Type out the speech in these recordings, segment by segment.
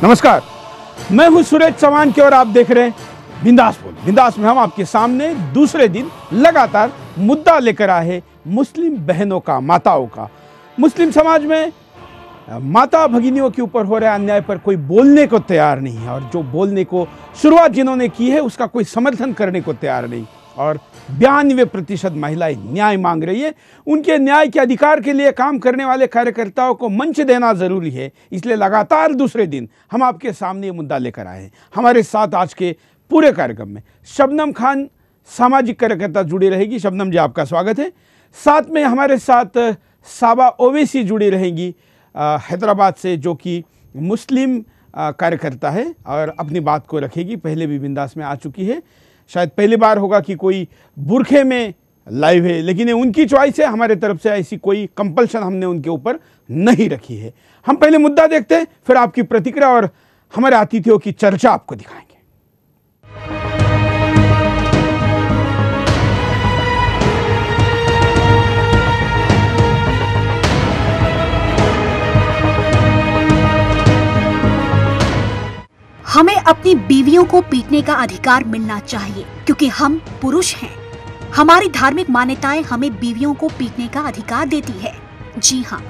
नमस्कार, मैं हूं सुरेश चौहान के और आप देख रहे हैं बिंदास बोल। बिंदास में हम आपके सामने दूसरे दिन लगातार मुद्दा लेकर आए हैं मुस्लिम बहनों का, माताओं का। मुस्लिम समाज में माता भगिनियों के ऊपर हो रहे अन्याय पर कोई बोलने को तैयार नहीं है, और जो बोलने को शुरुआत जिन्होंने की है उसका कोई समर्थन करने को तैयार नहीं। और 92% महिलाएं न्याय मांग रही है। उनके न्याय के अधिकार के लिए काम करने वाले कार्यकर्ताओं को मंच देना जरूरी है। इसलिए लगातार दूसरे दिन हम आपके सामने ये मुद्दा लेकर आए हैं। हमारे साथ आज के पूरे कार्यक्रम में शबनम खान सामाजिक कार्यकर्ता जुड़ी रहेगी। शबनम जी, आपका स्वागत है। साथ में हमारे साथ साबा ओवैसी जुड़ी रहेंगी हैदराबाद से, जो कि मुस्लिम कार्यकर्ता है और अपनी बात को रखेगी। पहले भी बिंदास में आ चुकी है, शायद पहली बार होगा कि कोई बुरखे में लाइव है, लेकिन ये उनकी चॉइस है। हमारे तरफ से ऐसी कोई कंपल्शन हमने उनके ऊपर नहीं रखी है। हम पहले मुद्दा देखते हैं, फिर आपकी प्रतिक्रिया और हमारे अतिथियों की चर्चा आपको दिखाएंगे। हमें अपनी बीवियों को पीटने का अधिकार मिलना चाहिए, क्योंकि हम पुरुष हैं। हमारी धार्मिक मान्यताएं हमें बीवियों को पीटने का अधिकार देती है। जी हाँ,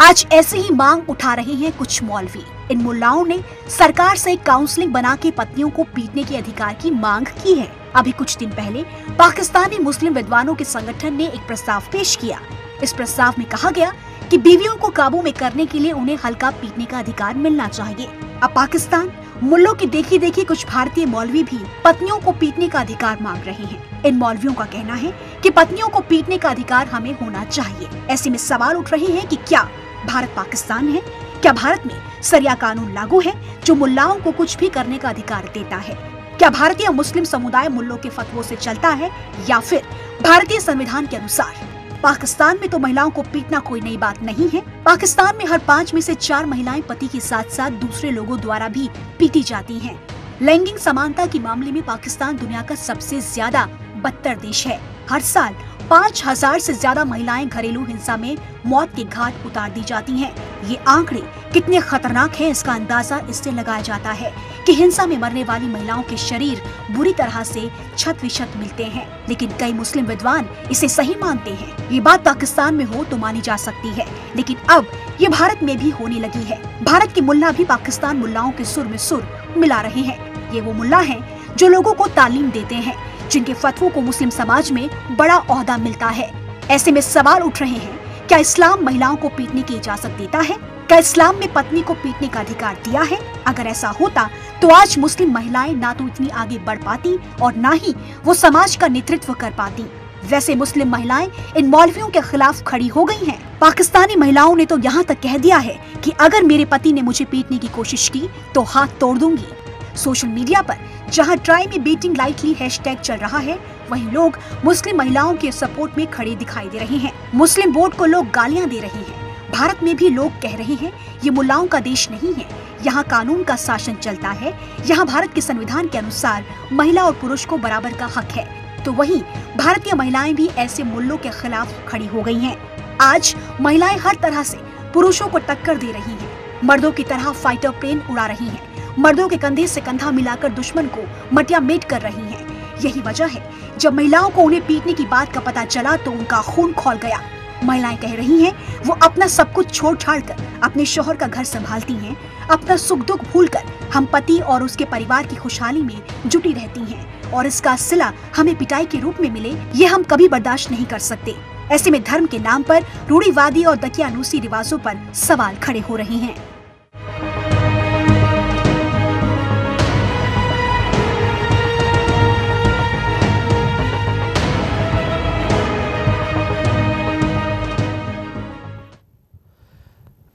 आज ऐसे ही मांग उठा रहे हैं कुछ मौलवी। इन मुल्लाओं ने सरकार से काउंसलिंग बना के पत्नियों को पीटने के अधिकार की मांग की है। अभी कुछ दिन पहले पाकिस्तानी मुस्लिम विद्वानों के संगठन ने एक प्रस्ताव पेश किया। इस प्रस्ताव में कहा गया कि बीवियों को काबू में करने के लिए उन्हें हल्का पीटने का अधिकार मिलना चाहिए। अब पाकिस्तान मुल्लों की देखी देखी कुछ भारतीय मौलवी भी पत्नियों को पीटने का अधिकार मांग रहे हैं। इन मौलवियों का कहना है कि पत्नियों को पीटने का अधिकार हमें होना चाहिए। ऐसे में सवाल उठ रहे हैं कि क्या भारत पाकिस्तान है? क्या भारत में शरिया कानून लागू है जो मुल्लाओं को कुछ भी करने का अधिकार देता है? क्या भारतीय मुस्लिम समुदाय मुल्लों के फतवों से चलता है, या फिर भारतीय संविधान के अनुसार? पाकिस्तान में तो महिलाओं को पीटना कोई नई बात नहीं है। पाकिस्तान में हर 5 में से 4 महिलाएं पति के साथ साथ दूसरे लोगों द्वारा भी पीटी जाती हैं। लैंगिक समानता के मामले में पाकिस्तान दुनिया का सबसे ज्यादा बदतर देश है। हर साल 5000 से ज्यादा महिलाएं घरेलू हिंसा में मौत के घाट उतार दी जाती हैं। ये आंकड़े कितने खतरनाक हैं, इसका अंदाजा इससे लगाया जाता है कि हिंसा में मरने वाली महिलाओं के शरीर बुरी तरह से क्षत विक्षत मिलते हैं। लेकिन कई मुस्लिम विद्वान इसे सही मानते हैं। ये बात पाकिस्तान में हो तो मानी जा सकती है, लेकिन अब ये भारत में भी होने लगी है। भारत के मुल्ला भी पाकिस्तान मुल्लाओं के सुर में सुर मिला रहे हैं। ये वो मुल्ला हैं जो लोगों को तालीम देते हैं, जिनके फतवों को मुस्लिम समाज में बड़ा ओहदा मिलता है। ऐसे में सवाल उठ रहे हैं, क्या इस्लाम महिलाओं को पीटने की इजाजत देता है? क्या इस्लाम ने पत्नी को पीटने का अधिकार दिया है? अगर ऐसा होता तो आज मुस्लिम महिलाएं ना तो इतनी आगे बढ़ पाती और ना ही वो समाज का नेतृत्व कर पाती। वैसे मुस्लिम महिलाएं इन मौलवियों के खिलाफ खड़ी हो गई हैं। पाकिस्तानी महिलाओं ने तो यहाँ तक कह दिया है कि अगर मेरे पति ने मुझे पीटने की कोशिश की तो हाथ तोड़ दूंगी। सोशल मीडिया पर जहां try me beating lightly hashtag चल रहा है, वहीं लोग मुस्लिम महिलाओं के सपोर्ट में खड़े दिखाई दे रहे हैं। मुस्लिम बोर्ड को लोग गालियां दे रहे हैं। भारत में भी लोग कह रहे हैं ये मुल्लाओं का देश नहीं है, यहाँ कानून का शासन चलता है। यहाँ भारत के संविधान के अनुसार महिला और पुरुष को बराबर का हक है। तो वहीं भारतीय महिलाएं भी ऐसे मुल्लों के खिलाफ खड़ी हो गई हैं। आज महिलाएं हर तरह से पुरुषों को टक्कर दे रही हैं। मर्दों की तरह फाइटर प्लेन उड़ा रही हैं। मर्दों के कंधे से कंधा मिलाकर दुश्मन को मटिया मेट कर रही हैं। यही वजह है जब महिलाओं को उन्हें पीटने की बात का पता चला तो उनका खून खौल गया। महिलाएं कह रही हैं वो अपना सब कुछ छोड़ छाड़ कर अपने शौहर का घर संभालती हैं। अपना सुख दुख भूलकर हम पति और उसके परिवार की खुशहाली में जुटी रहती हैं, और इसका सिला हमें पिटाई के रूप में मिले, ये हम कभी बर्दाश्त नहीं कर सकते। ऐसे में धर्म के नाम पर रूढ़िवादी और दकियानूसी रिवाजों पर सवाल खड़े हो रहे हैं।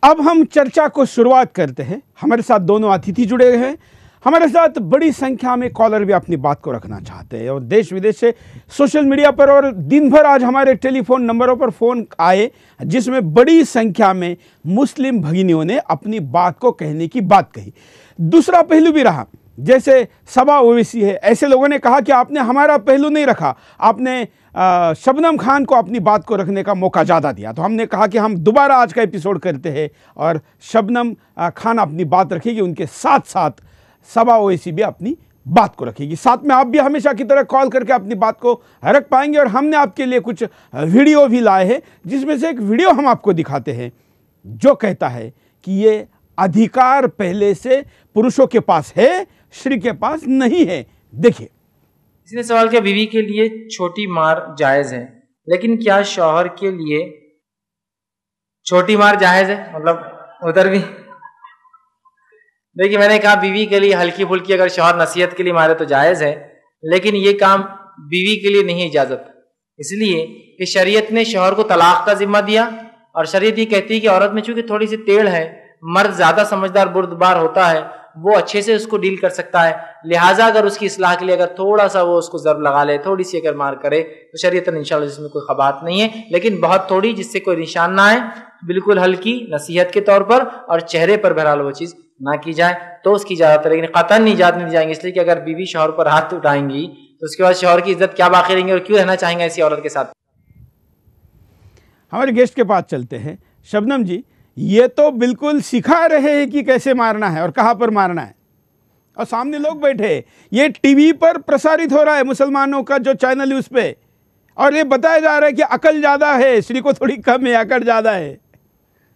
अब हम चर्चा को शुरुआत करते हैं। हमारे साथ दोनों अतिथि जुड़े हुए हैं। हमारे साथ बड़ी संख्या में कॉलर भी अपनी बात को रखना चाहते हैं, और देश विदेश से सोशल मीडिया पर और दिन भर आज हमारे टेलीफोन नंबरों पर फ़ोन आए, जिसमें बड़ी संख्या में मुस्लिम भगिनियों ने अपनी बात को कहने की बात कही। दूसरा पहलू भी रहा, जैसे साबा ओवैसी है, ऐसे लोगों ने कहा कि आपने हमारा पहलू नहीं रखा, आपने शबनम खान को अपनी बात को रखने का मौका ज़्यादा दिया। तो हमने कहा कि हम दोबारा आज का एपिसोड करते हैं और शबनम खान अपनी बात रखेगी, उनके साथ साथ सबा ओवैसी भी अपनी बात को रखेगी। साथ में आप भी हमेशा की तरह कॉल करके अपनी बात को रख पाएंगे। और हमने आपके लिए कुछ वीडियो भी लाए हैं, जिसमें से एक वीडियो हम आपको दिखाते हैं जो कहता है कि ये अधिकार पहले से पुरुषों के पास है, स्त्री के पास नहीं है। देखिए, इसने सवाल किया, बीवी के लिए छोटी मार जायज है, लेकिन क्या शौहर के लिए छोटी मार जायज है? मतलब उधर भी देखिए, मैंने कहा बीवी के लिए हल्की फुल्की अगर शौहर नसीहत के लिए मारे तो जायज है, लेकिन ये काम बीवी के लिए नहीं इजाजत। इसलिए कि शरीयत ने शौहर को तलाक का जिम्मा दिया और शरीयत ये कहती है कि औरत में चूंकि थोड़ी सी टेढ़ है, मर्द ज्यादा समझदार बुर्दबार होता है, वो अच्छे से उसको डील कर सकता है। लिहाजा अगर उसकी इस्लाह के लिए अगर थोड़ा सा वो उसको ज़र्ब लगा ले, थोड़ी सी अगर मार करे, तो शरीयतन इंशाअल्लाह इसमें कोई खबात नहीं है, लेकिन बहुत थोड़ी, जिससे कोई निशान ना आए, बिल्कुल हल्की नसीहत के तौर पर, और चेहरे पर बहरहाल वो चीज़ ना की जाए तो उसकी इजाज़त है। लेकिन कतन इजाज़त नहीं दी जाएंगे, इसलिए कि अगर बीवी शौहर पर हाथ उठाएंगी तो उसके बाद शौहर की इज्जत क्या बाकी रहेंगी और क्यों रहना चाहेंगे ऐसी औरत के साथ। हमारे गेस्ट के पास चलते हैं। शबनम जी, ये तो बिल्कुल सिखा रहे हैं कि कैसे मारना है और कहाँ पर मारना है, और सामने लोग बैठे हैं। ये टीवी पर प्रसारित हो रहा है, मुसलमानों का जो चैनल है उस पर, और ये बताया जा रहा है कि अकल ज़्यादा है, स्त्री को थोड़ी कम है, अकल ज़्यादा है।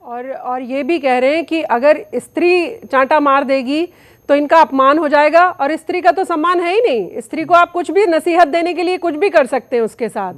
और ये भी कह रहे हैं कि अगर स्त्री चांटा मार देगी तो इनका अपमान हो जाएगा, और स्त्री का तो सम्मान है ही नहीं। स्त्री को आप कुछ भी नसीहत देने के लिए कुछ भी कर सकते हैं उसके साथ।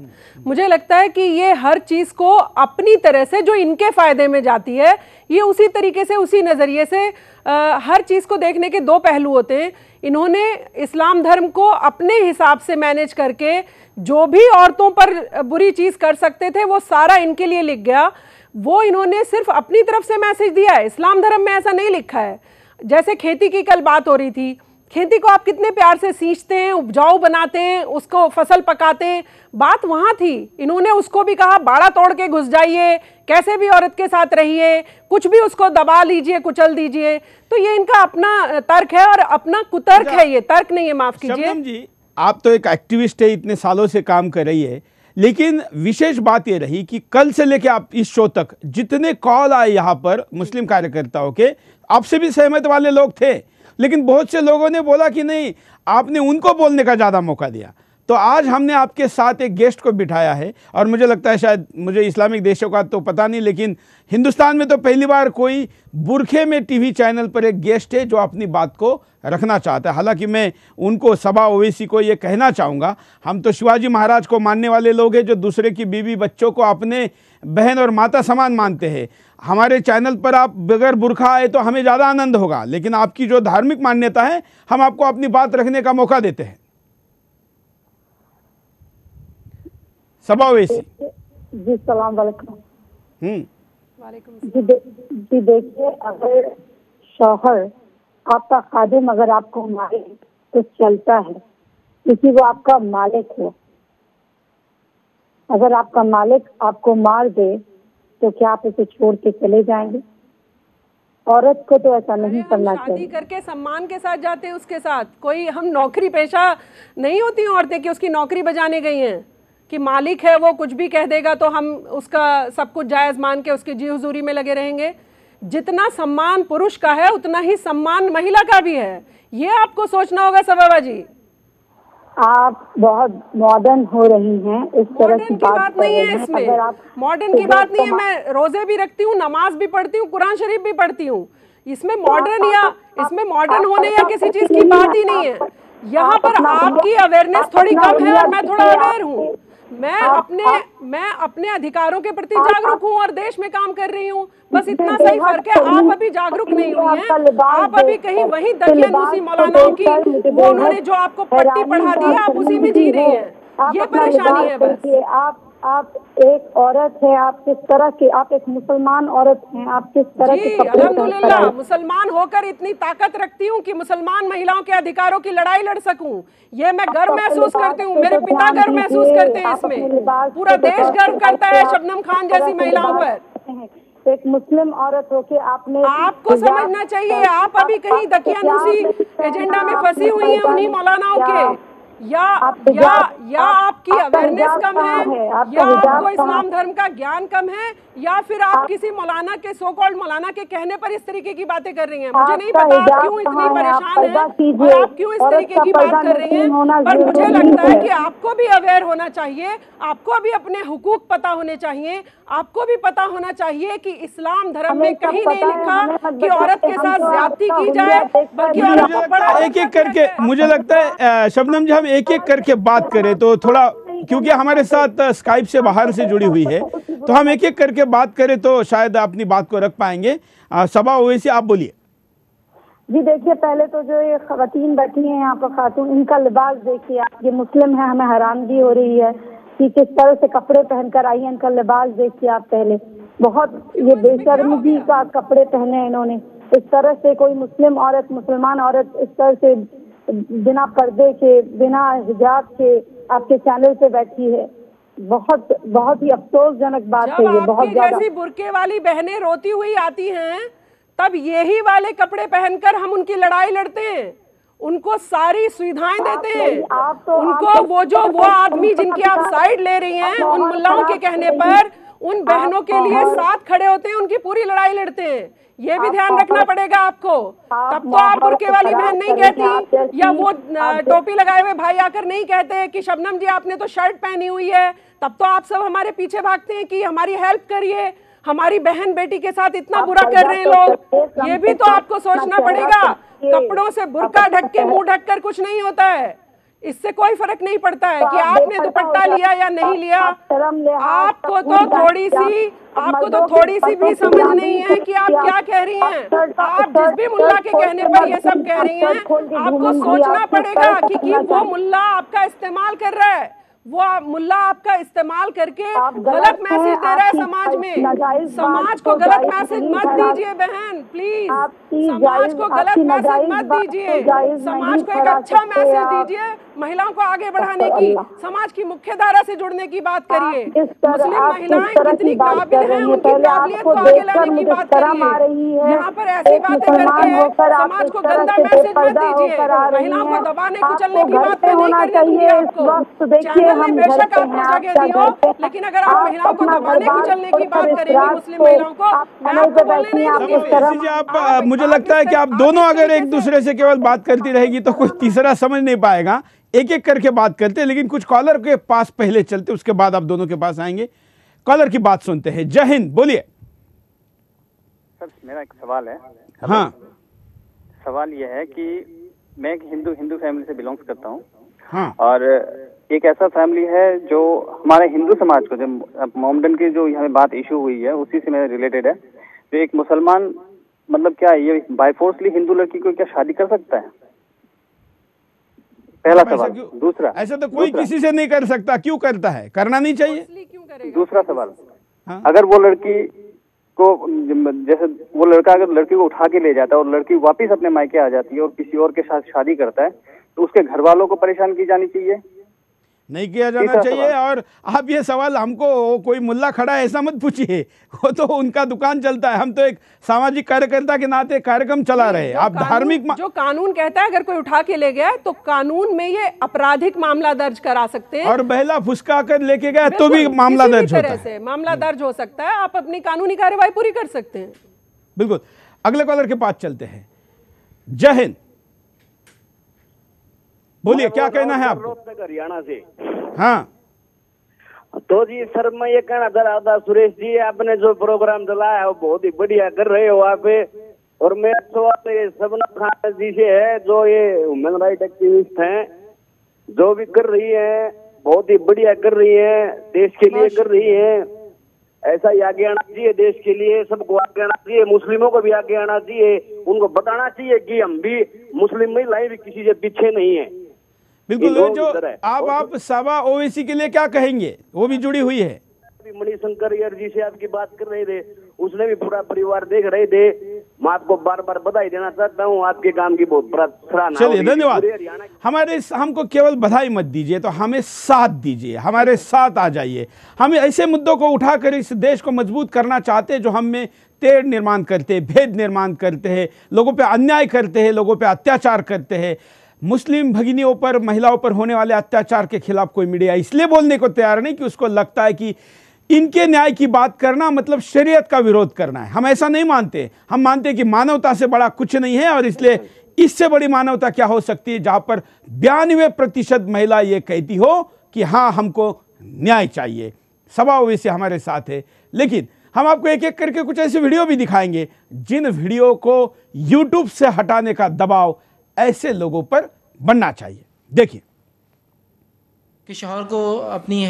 मुझे लगता है कि ये हर चीज़ को अपनी तरह से जो इनके फ़ायदे में जाती है, ये उसी तरीके से, उसी नज़रिए से हर चीज़ को देखने के दो पहलू होते हैं। इन्होंने इस्लाम धर्म को अपने हिसाब से मैनेज करके जो भी औरतों पर बुरी चीज़ कर सकते थे वो सारा इनके लिए लिख गया। वो इन्होंने सिर्फ अपनी तरफ से मैसेज दिया है, इस्लाम धर्म में ऐसा नहीं लिखा है। जैसे खेती की कल बात हो रही थी, खेती को आप कितने प्यार से सींचते हैं, उपजाऊ बनाते हैं, उसको फसल पकाते हैं, बात वहाँ थी। इन्होंने उसको भी कहा बाड़ा तोड़ के घुस जाइए, कैसे भी औरत के साथ रहिए, कुछ भी उसको दबा लीजिए, कुचल दीजिए। तो ये इनका अपना तर्क है और अपना कुतर्क है, ये तर्क नहीं है, माफ कीजिए। शबनम जी, आप तो एक एक्टिविस्ट है, इतने सालों से काम कर रही है, लेकिन विशेष बात यह रही कि कल से लेकर आप इस शो तक जितने कॉल आए यहाँ पर मुस्लिम कार्यकर्ताओं के, आपसे भी सहमत वाले लोग थे, लेकिन बहुत से लोगों ने बोला कि नहीं, आपने उनको बोलने का ज़्यादा मौका दिया। तो आज हमने आपके साथ एक गेस्ट को बिठाया है, और मुझे लगता है, शायद मुझे इस्लामिक देशों का तो पता नहीं, लेकिन हिंदुस्तान में तो पहली बार कोई बुरखे में टीवी चैनल पर एक गेस्ट है जो अपनी बात को रखना चाहता है। हालांकि मैं उनको, सबा ओवैसी को, ये कहना चाहूँगा, हम तो शिवाजी महाराज को मानने वाले लोग हैं जो दूसरे की बीवी बच्चों को अपने बहन और माता समान मानते हैं। हमारे चैनल पर आप बगैर बुरखा आए तो हमें ज़्यादा आनंद होगा, लेकिन आपकी जो धार्मिक मान्यता है, हम आपको अपनी बात रखने का मौका देते हैं। सबा ओवैसी जी, सलाम वालेकुम। वालेकुम। जी देखिए, अगर शौहर आपका खादिम अगर आपको मारे तो चलता है, क्योंकि वो आपका मालिक है। अगर आपका मालिक आपको मार दे तो क्या आप उसे छोड़ के चले जाएंगे? औरत को तो ऐसा नहीं करना चाहिए। शादी करके सम्मान के साथ जाते हैं उसके साथ, कोई हम नौकरी पेशा नहीं होती औरतें कि उसकी नौकरी बजाने गई हैं, कि मालिक है वो कुछ भी कह देगा तो हम उसका सब कुछ जायज़ मान के उसकी जी हुजूरी में लगे रहेंगे। जितना सम्मान पुरुष का है उतना ही सम्मान महिला का भी है, ये आपको सोचना होगा। सबा जी, आप बहुत मॉडर्न हो रही हैं, इस तरह की बात नहीं है इसमें। अगर आप मॉडर्न की बात नहीं है, मैं रोजे भी रखती हूँ, नमाज भी पढ़ती हूँ, कुरान शरीफ भी पढ़ती हूँ। इसमें मॉडर्न या इसमें मॉडर्न होने या किसी चीज की बात ही नहीं है। यहाँ पर आपकी अवेयरनेस थोड़ी कम है और मैं थोड़ा अवेयर हूँ। मैं अपने अधिकारों के प्रति जागरूक हूँ और देश में काम कर रही हूँ, बस इतना सही फर्क है। आप अभी जागरूक नहीं हुई हैं, आप अभी कहीं वही दकियानूसी मौलानाओं की, वो उन्होंने जो आपको पट्टी पढ़ा दी है, आप उसी में जी रही हैं। ये परेशानी है बस। आप एक औरत है, आप किस तरह की, आप एक मुसलमान औरत हैं, आप किस तरह के कपड़े अल्हम्दुलिल्लाह मुसलमान होकर इतनी ताकत रखती हूँ कि मुसलमान महिलाओं के अधिकारों की लड़ाई लड़ सकूं। ये मैं गर्व महसूस करती हूँ, मेरे पिता गर्व महसूस करते हैं, इसमें पूरा देश गर्व करता है शबनम खान जैसी महिलाओं पर। एक मुस्लिम औरत होके आपको समझना चाहिए, आप अभी कहीं दकियानूसी एजेंडा में फंसी हुई हैं उन्हीं मौलानाओं के, या या आपकी अवेयरनेस कम है, या आपको इस्लाम कहाँ धर्म का ज्ञान कम है, या फिर आप किसी मौलाना के सो कॉल्ड मौलाना के कहने पर इस तरीके की बातें कर रही हैं। मुझे नहीं पता आप क्यों इतनी परेशान हैं और आप क्यों इस तरीके की बात कर रही हैं, पर मुझे लगता है कि आपको भी अवेयर होना चाहिए, आपको भी अपने हुकूक पता होने चाहिए, आपको भी पता होना चाहिए कि इस्लाम धर्म में कहीं नहीं लिखा कि औरत के साथ ज्यादती की जाए, बल्कि औरत को बड़ा एक एक करके मुझे लगता है शबनम जी हम एक एक करके बात करें तो थोड़ा, क्योंकि हमारे साथ स्काइप से बाहर से जुड़ी हुई है, तो हम एक एक करके बात करें तो शायद अपनी बात को रख पाएंगे। सबा ओवैसी आप बोलिए। जी देखिए, पहले तो जो ये खवातीन बैठी हैं यहाँ पर खातून, इनका लिबास देखिए आप, ये मुस्लिम है, हमें हैरानगी हो रही है कि किस तरह से कपड़े पहनकर आई है। इनका लिबास देखिए आप पहले, बहुत ये बेशर्मगी का कपड़े पहने हैं इन्होंने। इस तरह से कोई मुस्लिम औरत, मुसलमान औरत इस तरह से बिना पर्दे के, बिना हिजाब के आपके चैनल पे बैठी है, बहुत बहुत ही अफसोसजनक बात है ये, बहुत ज्यादा। जैसी बुरके वाली बहनें रोती हुई आती हैं, तब यही वाले कपड़े पहनकर हम उनकी लड़ाई लड़ते हैं, उनको सारी सुविधाएं देते हैं, उनको वो आदमी जिनकी आप साइड ले रही हैं, उन मुल्लाओं के कहने पर उन बहनों के लिए साथ खड़े होते हैं, उनकी पूरी लड़ाई लड़ते हैं। ये भी ध्यान रखना पड़ेगा आपको। तब तो आप बुरके वाली बहन नहीं कहती, या वो टोपी लगाए हुए भाई आकर नहीं कहते कि शबनम जी आपने तो शर्ट पहनी हुई है, तब तो आप सब हमारे पीछे भागते हैं कि हमारी हेल्प करिए, हमारी बहन बेटी के साथ इतना बुरा कर रहे हैं लोग। ये भी तो आपको सोचना पड़ेगा। कपड़ों से बुरका ढक के मुंह ढक कर कुछ नहीं होता है, इससे कोई फर्क नहीं पड़ता है कि आपने दुपट्टा लिया या नहीं लिया। आपको तो थोड़ी सी भी समझ नहीं है कि आप क्या कह रही हैं। आप जिस भी मुल्ला के कहने पर ये सब कह रही हैं, आपको सोचना पड़ेगा कि वो मुल्ला आपका इस्तेमाल कर रहा है, वो मुल्ला आपका इस्तेमाल करके गलत मैसेज दे रहा है समाज में। समाज को गलत मैसेज मत दीजिए बहन, प्लीज। समाज को गलत मैसेज मत दीजिए, समाज को एक अच्छा मैसेज दीजिए, महिलाओं को आगे बढ़ाने की, समाज की मुख्य धारा से जुड़ने की बात करिए। मुस्लिम महिलाएं कितनी काबिल हैं, उनकी काबिलियत को आगे लाने की बात करिए। यहाँ पर ऐसी बातें करके समाज को गंदा मैसेज मत दीजिए, महिलाओं को दबाने कुचलने की बात नहीं करनी दूंगी आपको। चैनल ने बेशक आपको जगह दी हो, लेकिन अगर आप महिलाओं को दबाने कुचलने की बात करेंगी, मुस्लिम महिलाओं को, मैं आपको बोलने नहीं दूंगी। आप मुझे लगता है कि आप दोनों अगर एक दूसरे से केवल बात करती रहेगी तो कोई तीसरा समझ नहीं पाएगा। एक एक करके बात करते हैं, लेकिन कुछ कॉलर के पास पहले चलते, उसके बाद आप दोनों के पास आएंगे। कॉलर की बात सुनते हैं। जय हिंद, बोलिए। सर मेरा एक सवाल है। हाँ, सवाल यह है कि मैं एक हिंदू फैमिली से बिलोंग्स करता हूँ। हाँ, और एक ऐसा फैमिली है जो हमारे हिंदू समाज को, जो मोमडन की जो यहाँ बात इशू हुई है उसी से मेरा रिलेटेड है। जो एक मुसलमान, मतलब क्या ये बाय फोर्सली हिंदू लड़की को क्या शादी कर सकता है? पहला सवाल। दूसरा, ऐसा तो कोई किसी से नहीं कर सकता, क्यों करता है? करना नहीं चाहिए। दूसरा सवाल, हाँ? अगर वो लड़की को, जैसे वो लड़का अगर लड़की को उठा के ले जाता है और लड़की वापस अपने मायके आ जाती है और किसी और के साथ शादी करता है, तो उसके घर वालों को परेशान की जानी चाहिए? नहीं किया जाना चाहिए। और आप ये सवाल हमको कोई मुल्ला खड़ा है ऐसा मत पूछिए, वो तो उनका दुकान चलता है, हम तो एक सामाजिक कार्यकर्ता के नाते कार्यक्रम चला रहे हैं। आप धार्मिक जो कानून कहता है अगर कोई उठा के ले गया तो कानून में ये आपराधिक मामला दर्ज करा सकते हैं, और बहला फुसका कर लेके गया तो भी मामला दर्ज होता है। मामला दर्ज हो सकता है, आप अपनी कानूनी कार्यवाही पूरी कर सकते हैं। बिल्कुल। अगले कॉलर के पास चलते हैं। जय हिंद, बोलिए, क्या कहना है आपको? हरियाणा से। हाँ, तो जी सर मैं ये कहना चाह रहा था, सुरेश जी आपने जो प्रोग्राम चलाया है वो बहुत ही बढ़िया कर रहे हो आप। और मेरा सवाल ये शबनम खान जी से है, जो ये ह्यूमन राइट एक्टिविस्ट हैं, जो भी कर रही है बहुत ही बढ़िया कर रही है, देश के लिए कर रही है। ऐसा ही आगे आना चाहिए, देश के लिए सबको आगे आना चाहिए, मुस्लिमों को भी आगे आना चाहिए, उनको बताना चाहिए कि हम भी मुस्लिम महिलाएं भी किसी से पीछे नहीं है। बिल्कुल। जो आप सबा ओवैसी के लिए क्या कहेंगे? वो भी जुड़ी हुई है। मणिशंकर जी से आपकी बात कर रहे थे, उसने भी पूरा परिवार देख रहे थे। मैं आपको बार बार बधाई देना चाहता हूँ, आपके काम की बहुत सराहना। चलिए, धन्यवाद। हमको केवल बधाई मत दीजिए, तो हमें साथ दीजिए, हमारे साथ आ जाइए। हमें ऐसे मुद्दों को उठाकर इस देश को मजबूत करना चाहते हैं जो हम में तेड़ निर्माण करते हैं, भेद निर्माण करते हैं, लोगों पे अन्याय करते हैं, लोगों पे अत्याचार करते हैं, मुस्लिम भगिनियों पर, महिलाओं पर होने वाले अत्याचार के खिलाफ कोई मीडिया इसलिए बोलने को तैयार नहीं कि उसको लगता है कि इनके न्याय की बात करना मतलब शरीयत का विरोध करना है। हम ऐसा नहीं मानते। हम मानते हैं कि मानवता से बड़ा कुछ नहीं है, और इसलिए इससे बड़ी मानवता क्या हो सकती है जहां पर 92% महिला ये कहती हो कि हाँ हमको न्याय चाहिए। सबा ओवैसी हमारे साथ है, लेकिन हम आपको एक एक करके कुछ ऐसे वीडियो भी दिखाएंगे जिन वीडियो को यूट्यूब से हटाने का दबाव ऐसे लोगों पर बनना चाहिए। देखिए कि शौहर को अपनी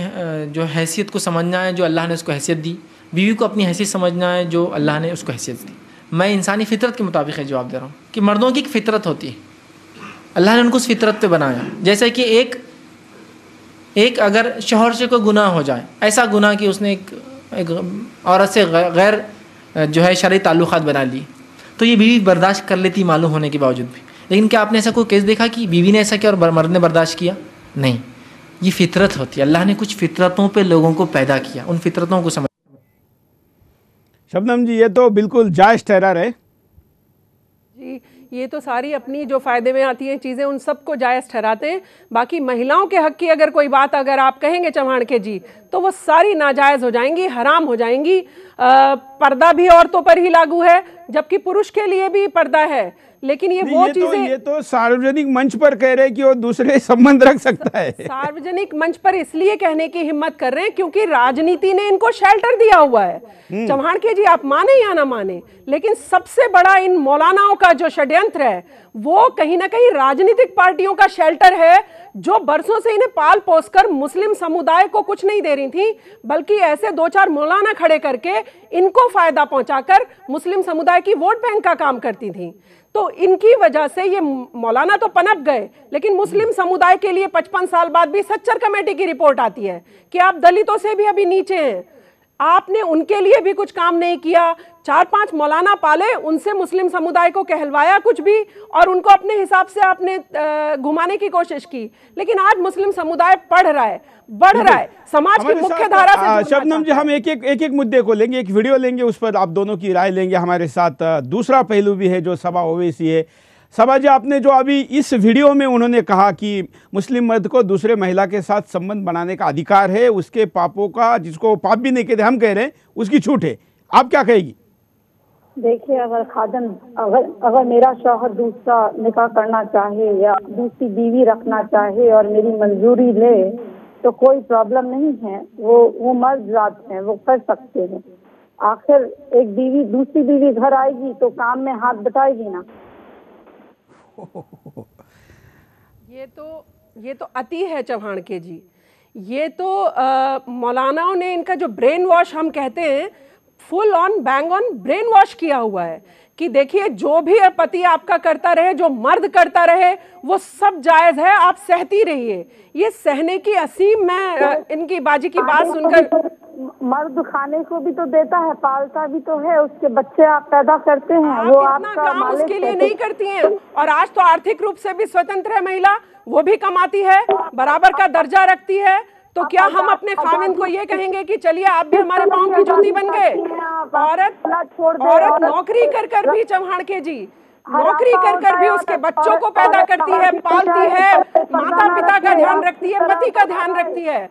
जो हैसियत को समझना है, जो अल्लाह ने उसको हैसियत दी। बीवी को अपनी हैसियत समझना है, जो अल्लाह ने उसको हैसियत दी। मैं इंसानी फितरत के मुताबिक है जवाब दे रहा हूँ कि मर्दों की एक फितरत होती है, अल्लाह ने उनको उस फितरत पे बनाया। जैसे कि एक अगर शौहर से कोई गुनाह हो जाए, ऐसा गुनाह कि उसने एक औरत से गैर जो है शरई ताल्लुकात बना लिए, तो ये बीवी बर्दाश्त कर लेती मालूम होने के बावजूद भी। लेकिन क्या आपने ऐसा कोई केस देखा कि बीवी ने ऐसा किया और मर्द ने बर्दाश्त किया? नहीं, ये फितरत होती है। अल्लाह ने कुछ फितरतों पे लोगों को पैदा किया, उन फितरतों को समझ। शबनम जी, ये तो बिल्कुल जायज़ ठहरा रहे जी। ये तो सारी अपनी जो फ़ायदे में आती हैं चीज़ें उन सबको जायज़ ठहराते हैं। बाकी महिलाओं के हक़ की अगर कोई बात अगर आप कहेंगे चव्हाण के जी, तो वो सारी नाजायज़ हो जाएंगी, हराम हो जाएंगी। पर्दा भी औरतों पर ही लागू है, जबकि पुरुष के लिए भी पर्दा है। लेकिन ये तो सार्वजनिक मंच पर कह रहे हैं कि वो दूसरे संबंध रख सकता है। सार्वजनिक मंच पर इसलिए कहने की हिम्मत कर रहे हैं क्योंकि राजनीति ने इनको शेल्टर दिया हुआ है। चव्हाण के जी आप माने या ना माने, लेकिन सबसे बड़ा इन मौलानाओं का जो षड्यंत्र है वो कहीं ना कहीं राजनीतिक पार्टियों का शेल्टर है, जो बरसों से इन्हें पाल पोस कर मुस्लिम समुदाय को कुछ नहीं दे रही थी, बल्कि ऐसे 2-4 मौलाना खड़े करके इनको फायदा पहुंचाकर मुस्लिम समुदाय की वोट बैंक का काम करती थी। तो इनकी वजह से ये मौलाना तो पनप गए, लेकिन मुस्लिम समुदाय के लिए 55 साल बाद भी सच्चर कमेटी की रिपोर्ट आती है कि आप दलितों से भी अभी नीचे हैं। आपने उनके लिए भी कुछ काम नहीं किया। 4-5 मौलाना पाले, उनसे मुस्लिम समुदाय को कहलवाया कुछ भी, और उनको अपने हिसाब से आपने घुमाने की कोशिश की। लेकिन आज मुस्लिम समुदाय पढ़ रहा है, बढ़ रहा है, समाज की मुख्य धारा से। शबनम जी, हम एक मुद्दे को लेंगे, एक वीडियो लेंगे, उस पर आप दोनों की राय लेंगे। हमारे साथ दूसरा पहलू भी है जो सबा ओवैसी है। सबा जी, आपने जो अभी इस वीडियो में उन्होंने कहा कि मुस्लिम मर्द को दूसरे महिला के साथ संबंध बनाने का अधिकार है, उसके पापों का, जिसको पाप भी नहीं कहते हम कह रहे हैं, उसकी छूट है, आप क्या कहेगी? देखिए, अगर मेरा शौहर दूसरा निकाह करना चाहे या दूसरी बीवी रखना चाहे और मेरी मंजूरी ले तो कोई प्रॉब्लम नहीं है। वो मर्द जात हैं, वो कर सकते हैं। आखिर एक बीवी दूसरी बीवी घर आएगी तो काम में हाथ बटाएगी ना। ये तो अति है चव्हाण के जी। ये तो मौलानाओं ने इनका जो ब्रेन वॉश हम कहते हैं, full on bang on brain wash किया हुआ है कि देखिए जो भी पति आपका करता रहे, जो मर्द करता रहे, वो सब जायज है, आप सहती रहिए। ये सहने की असीम, मैं इनकी बाजी की बात सुनकर, मर्द खाने को भी तो देता है, पालता भी तो है, उसके बच्चे आप पैदा करते हैं, वो आपका काम उसके लिए नहीं करती हैं। और आज तो आर्थिक रूप से भी स्वतंत्र है महिला, वो भी कमाती है, बराबर का दर्जा रखती है। तो क्या हम अपने खाविंद को ये कहेंगे कि चलिए आप भी हमारे पाँव की जूती बन गए? औरत नौकरी कर भी चव्हाण के जी, नौकरी कर भी उसके बच्चों को पैदा करती है, पालती है, माता पिता का ध्यान रखती है, पति का ध्यान रखती है।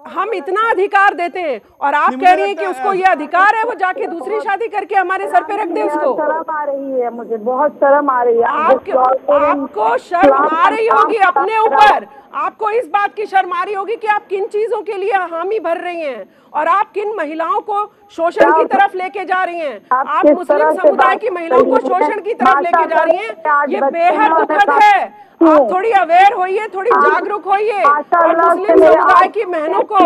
हम इतना अधिकार देते हैं और आप कह रही हैं कि उसको ये अधिकार है वो जाके दूसरी शादी करके हमारे सर पे रख दे उसको। शर्म आ रही है, मुझे बहुत शर्म आ रही है। आपको शर्म आ रही होगी अपने ऊपर, आपको इस बात की शर्म आ रही होगी कि आप किन चीजों के लिए हामी भर रही हैं और आप किन महिलाओं को शोषण की तरफ लेके जा रही हैं। आप मुस्लिम समुदाय की महिलाओं को शोषण की तरफ लेके जा रही हैं, ये बेहद दुखद है। आप थोड़ी अवेयर होइए, थोड़ी जागरूक होइए और मुस्लिम समुदाय की बहनों को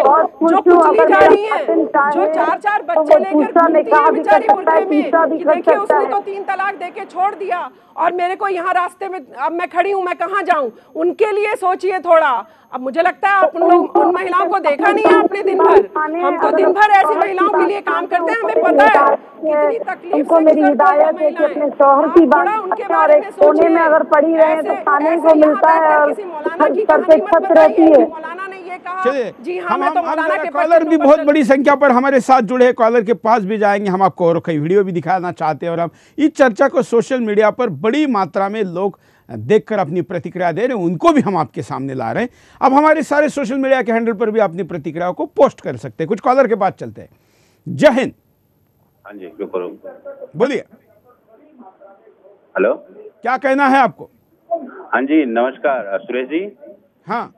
जो कुचली जा रही हैं, जो 4-4 बच्चे लेकर घूमती हैं बेचारी बुर्के में, कि देखिए उसने तो 3 तलाक देके छोड़ दिया और मेरे को यहाँ रास्ते में अब मैं खड़ी हूँ, मैं कहाँ जाऊँ, उनके लिए सोचिए थोड़ा। अब मुझे लगता है आप उन महिलाओं को देखा नहीं है आपने दिन भर। हम तो दिन भर ऐसी महिलाओं के लिए काम करते हैं, हमें पता है कितनी तकलीफ से मेरी हिदायत है कि अपने शौहर की बात और एक कोने में अगर पड़ी रहे तो खाने को मिलता है और छत रहती है। मौलाना ने ये कहा चलिए, जी हाँ, हम मैं तो मौलाना के कॉलर भी बहुत बड़ी संख्या पर हमारे साथ जुड़े हैं, कॉलर के पास भी जाएंगे, हम आपको और कई वीडियो भी दिखाना चाहते हैं और हम इस चर्चा को सोशल मीडिया पर बड़ी मात्रा में लोग देखकर अपनी प्रतिक्रिया दे रहे हैं, उनको भी हम आपके सामने ला रहे हैं। अब हमारे सारे सोशल मीडिया के हैंडल पर भी अपनी प्रतिक्रियाओं को पोस्ट कर सकते हैं। कुछ कॉलर के पास चलते हैं। जय हिंद। हाँ जी, रुको बोलिए, हेलो, क्या कहना है आपको? हाँ जी, नमस्कार सुरेश जी। हाँ,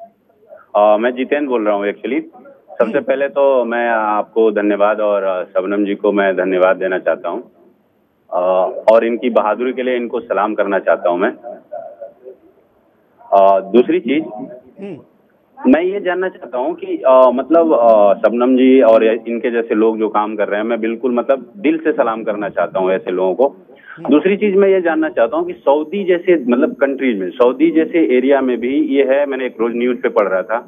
मैं जितेंद्र बोल रहा हूँ एक्चुअली। सबसे पहले तो मैं आपको धन्यवाद और शबनम जी को मैं धन्यवाद देना चाहता हूँ और इनकी बहादुरी के लिए इनको सलाम करना चाहता हूँ मैं। दूसरी चीज मैं ये जानना चाहता हूँ कि मतलब शबनम जी और इनके जैसे लोग जो काम कर रहे हैं, मैं बिल्कुल मतलब दिल से सलाम करना चाहता हूँ ऐसे लोगों को। दूसरी चीज मैं ये जानना चाहता हूँ कि सऊदी जैसे मतलब कंट्रीज में, सऊदी जैसे एरिया में भी ये है, मैंने एक रोज न्यूज पे पढ़ रहा था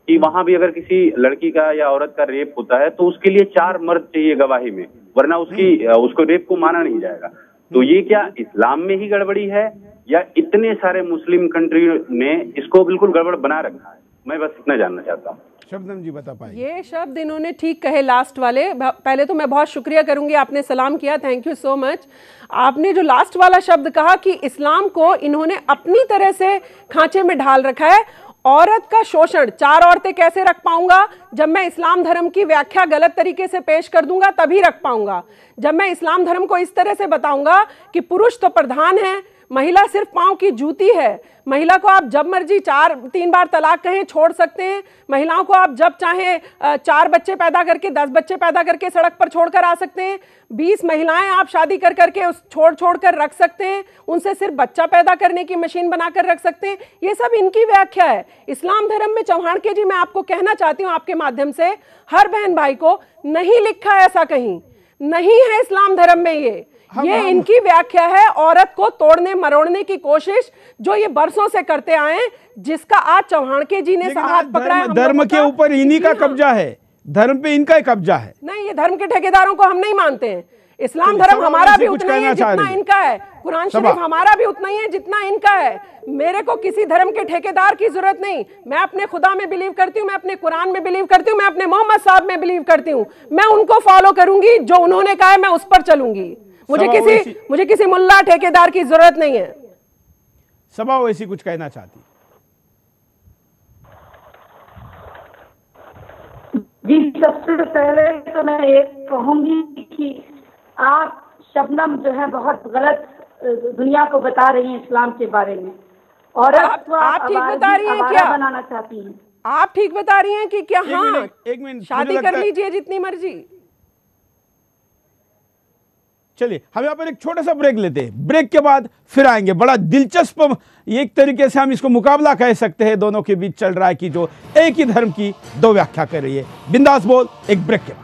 कि वहां भी अगर किसी लड़की का या औरत का रेप होता है तो उसके लिए 4 मर्द चाहिए गवाही में, वरना उसको रेप को माना नहीं जाएगा। तो ये क्या इस्लाम में ही गड़बड़ी है या इतने सारे मुस्लिम कंट्री ने इसको बिल्कुल गड़बड़ बना रखा है? मैं बस इतना जानना चाहता हूँ। शबनम जी बता पाएंगे। ये शब्द इन्होंने ठीक कहे लास्ट वाले। पहले तो मैं बहुत शुक्रिया करूंगी, आपने सलाम किया, थैंक यू सो मच। आपने जो लास्ट वाला शब्द कहा कि इस्लाम को इन्होंने अपनी तरह से खांचे में ढाल रखा है। औरत का शोषण 4 औरतें कैसे रख पाऊंगा? जब मैं इस्लाम धर्म की व्याख्या गलत तरीके से पेश कर दूंगा तभी रख पाऊंगा। जब मैं इस्लाम धर्म को इस तरह से बताऊंगा कि पुरुष तो प्रधान है, महिला सिर्फ पांव की जूती है, महिला को आप जब मर्जी 3 बार तलाक कहें छोड़ सकते हैं, महिलाओं को आप जब चाहें 4 बच्चे पैदा करके 10 बच्चे पैदा करके सड़क पर छोड़कर आ सकते हैं, 20 महिलाएं आप शादी कर करके उस छोड़ कर रख सकते हैं, उनसे सिर्फ बच्चा पैदा करने की मशीन बनाकर रख सकते हैं। ये सब इनकी व्याख्या है। इस्लाम धर्म में चौहानके जी, मैं आपको कहना चाहती हूँ आपके माध्यम से हर बहन भाई को, नहीं लिखा ऐसा कहीं, नहीं है इस्लाम धर्म में। ये इनकी व्याख्या है। औरत को तोड़ने मरोड़ने की कोशिश जो ये बरसों से करते आए, जिसका आज चौहानके जी ने हाथ पकड़ा है। धर्म के ऊपर इन्हीं का कब्जा है, धर्म पे इनका ही कब्जा है। नहीं, ये धर्म के ठेकेदारों को हम नहीं मानते हैं। इस्लाम धर्म हमारा भी उतना ही है जितना इनका है, कुरान शरीफ हमारा भी उतना ही है जितना इनका है। मेरे को किसी धर्म के ठेकेदार की जरूरत नहीं। मैं अपने खुदा में बिलीव करती हूँ, मैं अपने कुरान में बिलीव करती हूँ, मैं अपने मोहम्मद साहब में बिलीव करती हूँ। मैं उनको फॉलो करूंगी, जो उन्होंने कहा है मैं उस पर चलूंगी। मुझे किसी मुल्ला ठेकेदार की जरूरत नहीं है। सभा वैसी कुछ कहना चाहती? जी, सबसे पहले तो मैं एक कहूंगी कि आप शबनम जो है बहुत गलत दुनिया को बता रही हैं इस्लाम के बारे में। और आप ठीक बता रही हैं क्या? बनाना चाहती हैं आप ठीक बता रही हैं कि क्या? हाँ, एक मिनट, शादी कर लीजिए जितनी मर्जी। चलिए हम यहाँ पर एक छोटा सा ब्रेक लेते हैं, ब्रेक के बाद फिर आएंगे। बड़ा दिलचस्प, एक तरीके से हम इसको मुकाबला कह सकते हैं, दोनों के बीच चल रहा है कि जो एक ही धर्म की 2 व्याख्या कर रही है। बिंदास बोल, एक ब्रेक के बाद।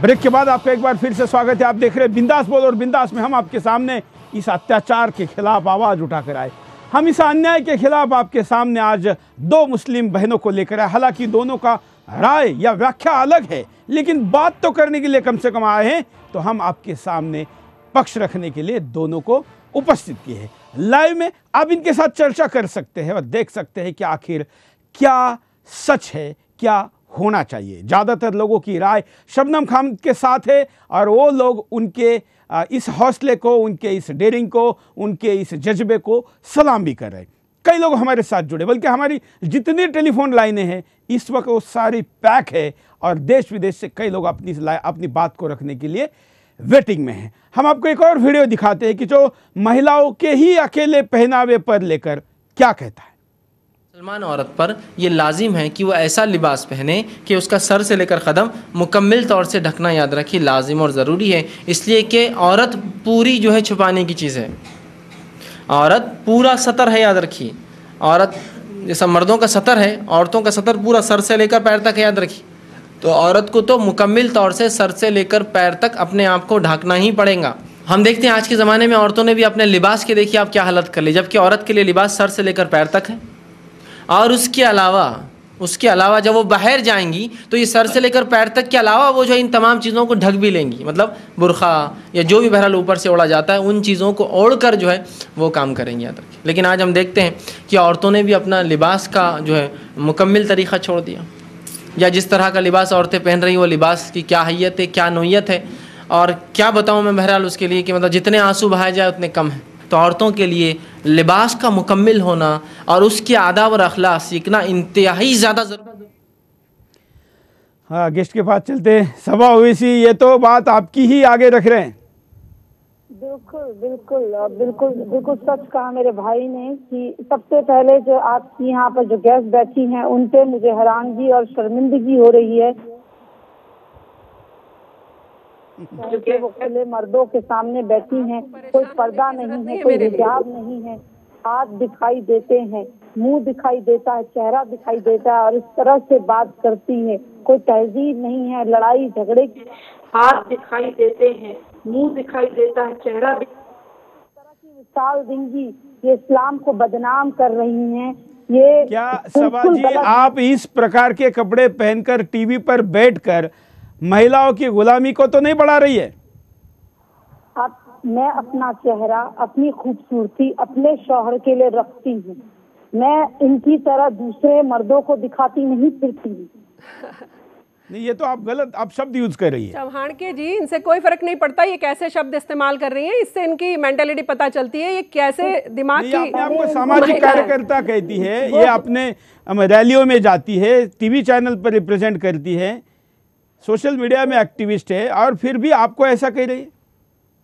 ब्रेक के बाद आपका एक बार फिर से स्वागत है। आप देख रहे हैं बिंदास बोल, और बिंदास में हम आपके सामने इस अत्याचार के खिलाफ आवाज उठाकर आए। हम इस अन्याय के खिलाफ आपके सामने आज 2 मुस्लिम बहनों को लेकर आए। हालांकि दोनों का राय या व्याख्या अलग है, लेकिन बात तो करने के लिए कम से कम आए हैं, तो हम आपके सामने पक्ष रखने के लिए दोनों को उपस्थित किए हैं। लाइव में आप इनके साथ चर्चा कर सकते हैं और देख सकते हैं कि आखिर क्या सच है, क्या होना चाहिए। ज़्यादातर लोगों की राय शबनम खान के साथ है और वो लोग उनके इस हौसले को, उनके इस डेयरिंग को, उनके इस जज्बे को सलाम भी कर रहे हैं। कई लोग हमारे साथ जुड़े, बल्कि हमारी जितनी टेलीफोन लाइनें हैं इस वक्त वो सारी पैक है और देश विदेश से कई लोग अपनी बात को रखने के लिए वेटिंग में हैं। हम आपको एक और वीडियो दिखाते हैं कि जो महिलाओं के ही अकेले पहनावे पर लेकर क्या कहता है। मुसलमान औरत पर यह लाजिम है कि वह ऐसा लिबास पहने कि उसका सर से लेकर क़दम मुकम्मल तौर से ढकना, याद रखिए, लाजिम और ज़रूरी है। इसलिए कि औरत पूरी जो है छुपाने की चीज़ है, औरत पूरा सतर है, याद रखिए। औरत जैसा मर्दों का सतर है, औरतों का सतर पूरा सर से लेकर पैर तक है, याद रखिए। तो औरत को तो मुकम्मल तौर से सर से लेकर पैर तक अपने आप को ढकना ही पड़ेगा। हम देखते हैं आज के ज़माने में औरतों ने भी अपने लिबास के देखिए आप क्या हालत कर ली, जबकि औरत के लिए लिबास सर से लेकर पैर तक है। और उसके अलावा जब वो बाहर जाएंगी तो ये सर से लेकर पैर तक के अलावा वो जो इन तमाम चीज़ों को ढक भी लेंगी, मतलब बुरखा या जो भी बहरहाल ऊपर से ओढ़ा जाता है उन चीज़ों को ओढ़ कर जो है वो काम करेंगी, याद रखिए। लेकिन आज हम देखते हैं कि औरतों ने भी अपना लिबास का जो है मुकम्मल तरीक़ा छोड़ दिया, या जिस तरह का लिबास औरतें पहन रही वो लिबास की क्या हैयत है, क्या नोयत है, और क्या बताऊँ मैं बहरहाल उसके लिए कि मतलब जितने आंसू बहाए जाए उतने कम हैं। तो औरतों के लिए लिबास का मुकम्मल होना और उसके आदाब और अखलाक सीखना इंतहाई ज़्यादा ज़रूरी है। हाँ, गेस्ट के पास चलते हैं। सबा ओवैसी, ये तो बात आपकी ही आगे रख रहे हैं। बिल्कुल बिल्कुल बिल्कुल बिल्कुल सच कहा मेरे भाई ने कि सबसे पहले जो आपकी यहाँ पर जो गेस्ट बैठी हैं उन पे मुझे हैरानगी और शर्मिंदगी हो रही है, क्योंकि वो खुले मर्दों के सामने बैठी हैं, कोई पर्दा नहीं है, कोई हिजाब नहीं है, हाथ दिखाई देते हैं, मुंह दिखाई देता है, चेहरा दिखाई देता है और इस तरह से बात करती है। कोई तहजीब नहीं है, लड़ाई झगड़े की, हाथ दिखाई देते हैं, मुंह दिखाई देता है, चेहरा इस तरह की मिसाल देंगी। ये इस्लाम को बदनाम कर रही हैं। ये क्या सबा जी आप इस प्रकार के कपड़े पहनकर टीवी पर बैठकर महिलाओं की गुलामी को तो नहीं बढ़ा रही है? मैं अपना चेहरा, अपनी खूबसूरती अपने शौहर के लिए रखती हूँ। मैं इनकी तरह दूसरे मर्दों को दिखाती नहीं फिरती हूँ। नहीं, ये तो आप गलत आप शब्द यूज कर रही है। चौहान के जी, इनसे कोई फर्क नहीं पड़ता ये कैसे शब्द इस्तेमाल कर रही हैं, इससे इनकी मेंटालिटी पता चलती है, ये कैसे दिमाग की। अपने आपको सामाजिक कार्यकर्ता कहती है, ये अपने रैलियों में जाती है, टीवी चैनल पर रिप्रेजेंट करती है, सोशल मीडिया में एक्टिविस्ट है, और फिर भी आपको ऐसा कह रही है।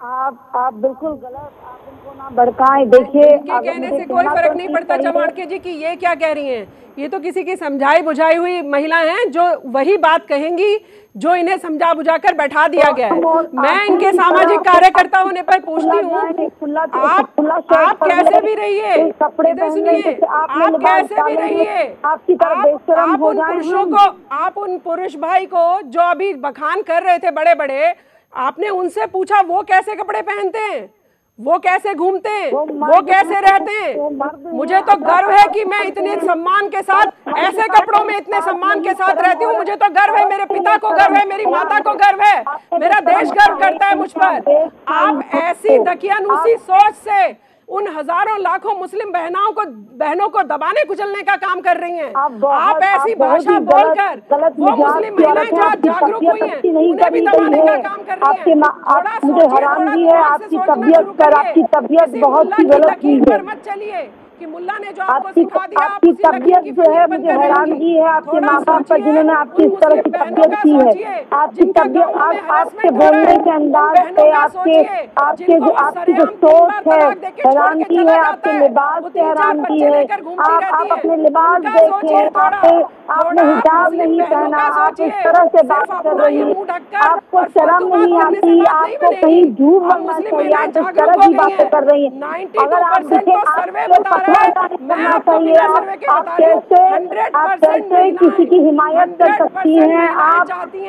आप बिल्कुल गलत, आप इनको ना भड़काएं। देखिए, इनके कहने से कोई फर्क नहीं पड़ता चौहान के जी कि ये क्या कह रही हैं। ये तो किसी की समझाई बुझाई हुई महिला हैं जो वही बात कहेंगी जो इन्हें समझा बुझाकर बैठा दिया गया है। मैं इनके सामाजिक कार्यकर्ता होने पर पूछती हूँ, आप कैसे भी रहिए, इधर सुनिए, आप कैसे भी रहिए, आप उन पुरुष भाई को जो अभी बखान कर रहे थे बड़े बड़े, आपने उनसे पूछा वो कैसे कपड़े पहनते हैं, वो कैसे घूमते हैं, वो कैसे रहते हैं। मुझे तो गर्व है कि मैं इतने सम्मान के साथ ऐसे कपड़ों में इतने सम्मान के साथ रहती हूँ। मुझे तो गर्व है, मेरे पिता को गर्व है, मेरी माता को गर्व है, मेरा देश गर्व करता है मुझ पर। आप ऐसी दकियानूसी सोच से उन हजारों लाखों मुस्लिम बहनों को दबाने कुचलने का काम कर रही हैं। आप ऐसी भाषा बोलकर वो मुस्लिम महिलाएं जो जागरूक हुई हैं उन्हें भी दबाने का काम कर रही हैं। मुझे हैरानगी है आपकी तबीयत पर, आपकी तबीयत बहुत ही गलत चीज है। मत चलिए कि मुल्ला ने जो आपको सिखा दिया, आपकी तबीयत जो है, मुझे हैरानगी है आपके माँ बाप पर जिन्होंने आपकी इस तरह की तबीयत की है। आपकी तबीयत, आपके बोलने के अंदाज से, आपकी जो सोच है, हैरानगी है, आपके लिबास से हैरानगी है। आप अपने लिबास देखें, आपने हिजाब नहीं पहना, आप इस तरह से बात कर रही है, आपको शर्म नहीं आती, आपको कहीं झूठ बोलना चाहिए, आप इस तरह की बातें कर रही है। अगर आप देखें करना चाहिए, आप कैसे किसी की हिमायत कर सकती हैं।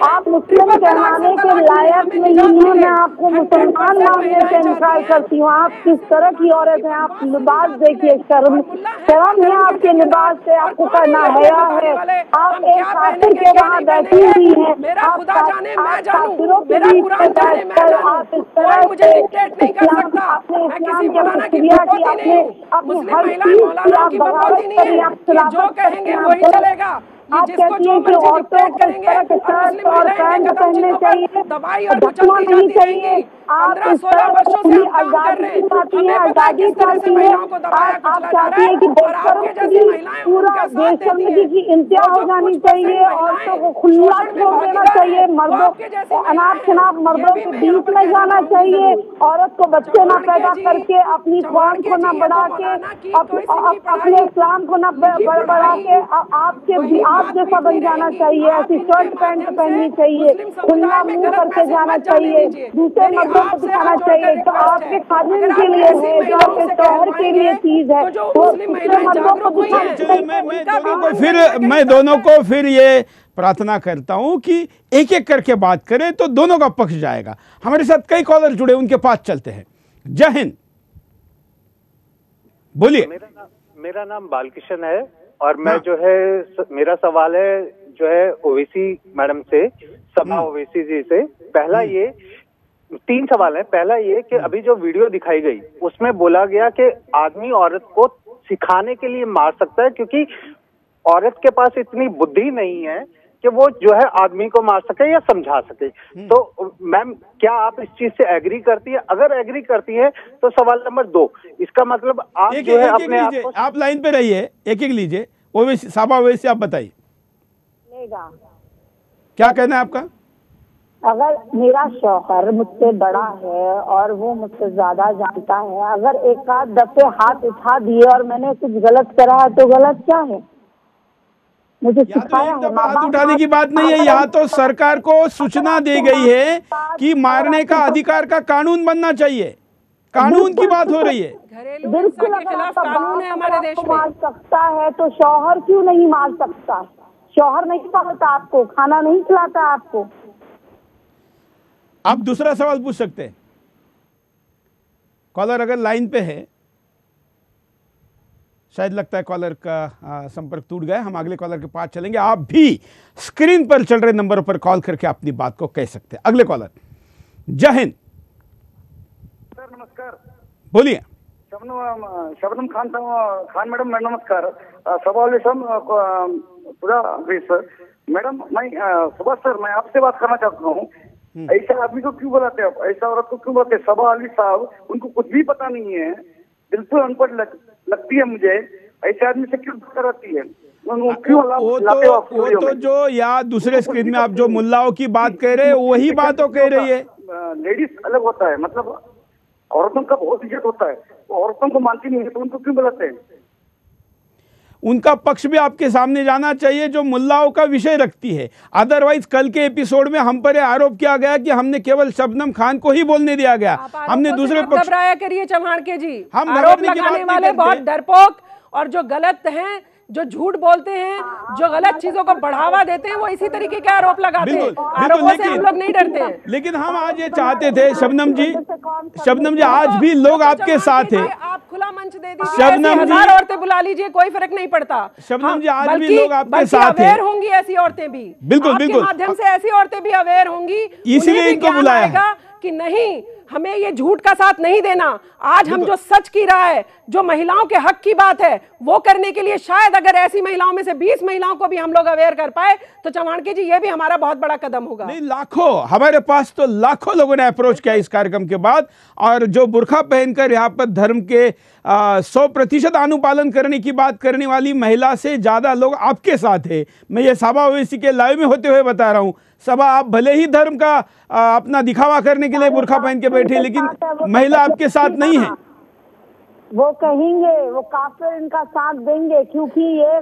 आप मुस्लिम कहलाने के लायक नहीं हैं, मैं आपको मुसलमान मानने से इनकार करती हूँ। आप किस तरह की औरत हैं, आप लिबास देखिए, शर्म है आपके लिबास से, आपको करना हया है। आप एक काफिर के वहाँ बैठी हुई हैं, आप काफिरों के बीच में बैठकर आप इस तरह से अपने इस्लाम के प्रक्रिया की अपने हर चीज की आप बगावत करिए, आप जो कहेंगे वही चलेगा। आप कहती हैं कि औरतों को इस तरह के शर्ट और पैंट पहनने चाहिए, ढकना नहीं चाहिए। आप इस तरह की आजादी चाहती हैं, आजादी चाहती हैं। आप चाहती हैं कि पूरा देश चलने की इंतहा हो जानी चाहिए, औरतों को खुला छोड़ देना चाहिए, मर्दों को अनाप शनाप मर्दों के बीच में जाना चाहिए, औरत को बच्चे ना पैदा करके, अपनी कौम को ना बढ़ा के, अपने इस्लाम को ना बढ़ा के आप जैसा बन जाना चाहिए। ऐसी शर्ट पैंट पहननी चाहिए, खुला मुंह करके जाना चाहिए, दूसरे मर्दों को दिखाना चाहिए। जो आपके खादिम के लिए है, जो आपके शौहर के लिए चीज है, वो दूसरे मर्दों को दिखाना चाहिए। मैं दोनों को फिर ये प्रार्थना करता हूं कि एक एक करके बात करें तो दोनों का पक्ष जाएगा। हमारे साथ कई कॉलर जुड़े, उनके पास चलते हैं। जय हिंद, बोलिए। मेरा नाम बालकिशन है और मैं जो है मेरा सवाल है जो है ओवैसी मैडम से, सभा ओवैसी जी से। पहला ये 3 सवाल है। पहला ये कि अभी जो वीडियो दिखाई गई उसमें बोला गया कि आदमी औरत को सिखाने के लिए मार सकता है क्योंकि औरत के पास इतनी बुद्धि नहीं है कि वो जो है आदमी को मार सके या समझा सके। तो मैम क्या आप इस चीज से एग्री करती है? अगर एग्री करती है तो सवाल नंबर 2, इसका मतलब आप जो है अपने आप लाइन पे रहिए, एक एक लीजिए। ओवैसी, साबा ओवैसी, आप बताइए क्या कहना है आपका? अगर मेरा शौहर मुझसे बड़ा है और वो मुझसे ज्यादा जानता है, अगर एक आध दफे हाथ उठा दिए और मैंने कुछ गलत करा है तो गलत क्या है? मुझे सिखाया है। हाथ उठाने की बात नहीं है, यहाँ तो सरकार को सूचना दी गई है कि मारने का अधिकार का कानून बनना चाहिए। कानून की बात हो रही है। बिल्कुल, अगर कानून है हमारे देश में, मार सकता है तो शौहर क्यों नहीं मार सकता? शौहर नहीं पालता आपको, खाना नहीं खिलाता आपको। आप दूसरा सवाल पूछ सकते हैं। कॉलर अगर लाइन पे है, शायद लगता है कॉलर का संपर्क टूट गया। हम अगले कॉलर के पास चलेंगे। आप भी स्क्रीन पर चल रहे नंबरों पर कॉल करके अपनी बात को कह सकते हैं। अगले कॉलर। जय हिंद सर, नमस्कार। बोलिए। शबनम खान मैडम, मैं नमस्कार। सवाल पूरा सर मैडम, मैं सुभाष सर, मैं आपसे बात करना चाहता हूँ। ऐसा आदमी को क्यों बुलाते हैं, ऐसा औरत को क्यों बुलाते हैं? सबा अली साहब, उनको कुछ भी पता नहीं है, बिल्कुल अनपढ़ लगती है मुझे। ऐसे आदमी से क्यों कराती है? वो तो जो या दूसरे स्क्रीन में आप जो मुल्लाओं की बात कह रहे हैं वही बात कह रही है। लेडीज अलग होता है, मतलब औरतों का बहुत इज्जत होता है, तो औरतों को मानती नहीं है तो उनको क्यों बुलाते हैं? उनका पक्ष भी आपके सामने जाना चाहिए जो मुल्लाओं का विषय रखती है। अदरवाइज कल के एपिसोड में हम पर आरोप किया गया कि हमने केवल शबनम खान को ही बोलने दिया गया, हमने दूसरे पक्ष। घबराया करिए चव्हाण के जी, हम आरोप लगाने वाले बहुत डरपोक और जो गलत हैं, जो झूठ बोलते हैं, जो गलत चीजों को बढ़ावा देते हैं, वो इसी तरीके के आरोप लगाते हैं। आरोपों से हम लोग नहीं डरते हैं। लेकिन हम आज ये चाहते थे शबनम जी आज भी लोग आपके साथ हैं। आप खुला मंच दे दीजिए, शबनम जी, 1000 औरतें बुला लीजिए, कोई फर्क नहीं पड़ता। शबनम जी आज भी लोग आपके साथ हैं। अवेयर होंगी ऐसी औरतें भी, बिल्कुल माध्यम से ऐसी औरतें भी अवेयर होंगी, इसीलिए इनको बुलाया कि नहीं, हमें ये झूठ का साथ नहीं देना। आज हम जो सच की राह है, जो महिलाओं के हक की बात है, वो करने के लिए शायद अगर ऐसी महिलाओं में से 20 महिलाओं को भी हम लोग अवेयर कर पाए तो चव्हाणके जी ये भी हमारा बहुत बड़ा कदम होगा। नहीं, लाखों, हमारे पास तो लाखों लोगों ने अप्रोच किया इस कार्यक्रम के बाद। और जो बुर्खा पहनकर यहाँ पर धर्म के 100% अनुपालन करने की बात करने वाली महिला से ज्यादा लोग आपके साथ है। मैं ये सभा ओवैसी के लाइव में होते हुए बता रहा हूँ। सभा, आप भले ही धर्म का अपना दिखावा करने के लिए बुर्खा पहन के बैठे, लेकिन महिला आपके साथ नहीं है। वो कहेंगे, वो काफिर इनका साथ देंगे क्योंकि ये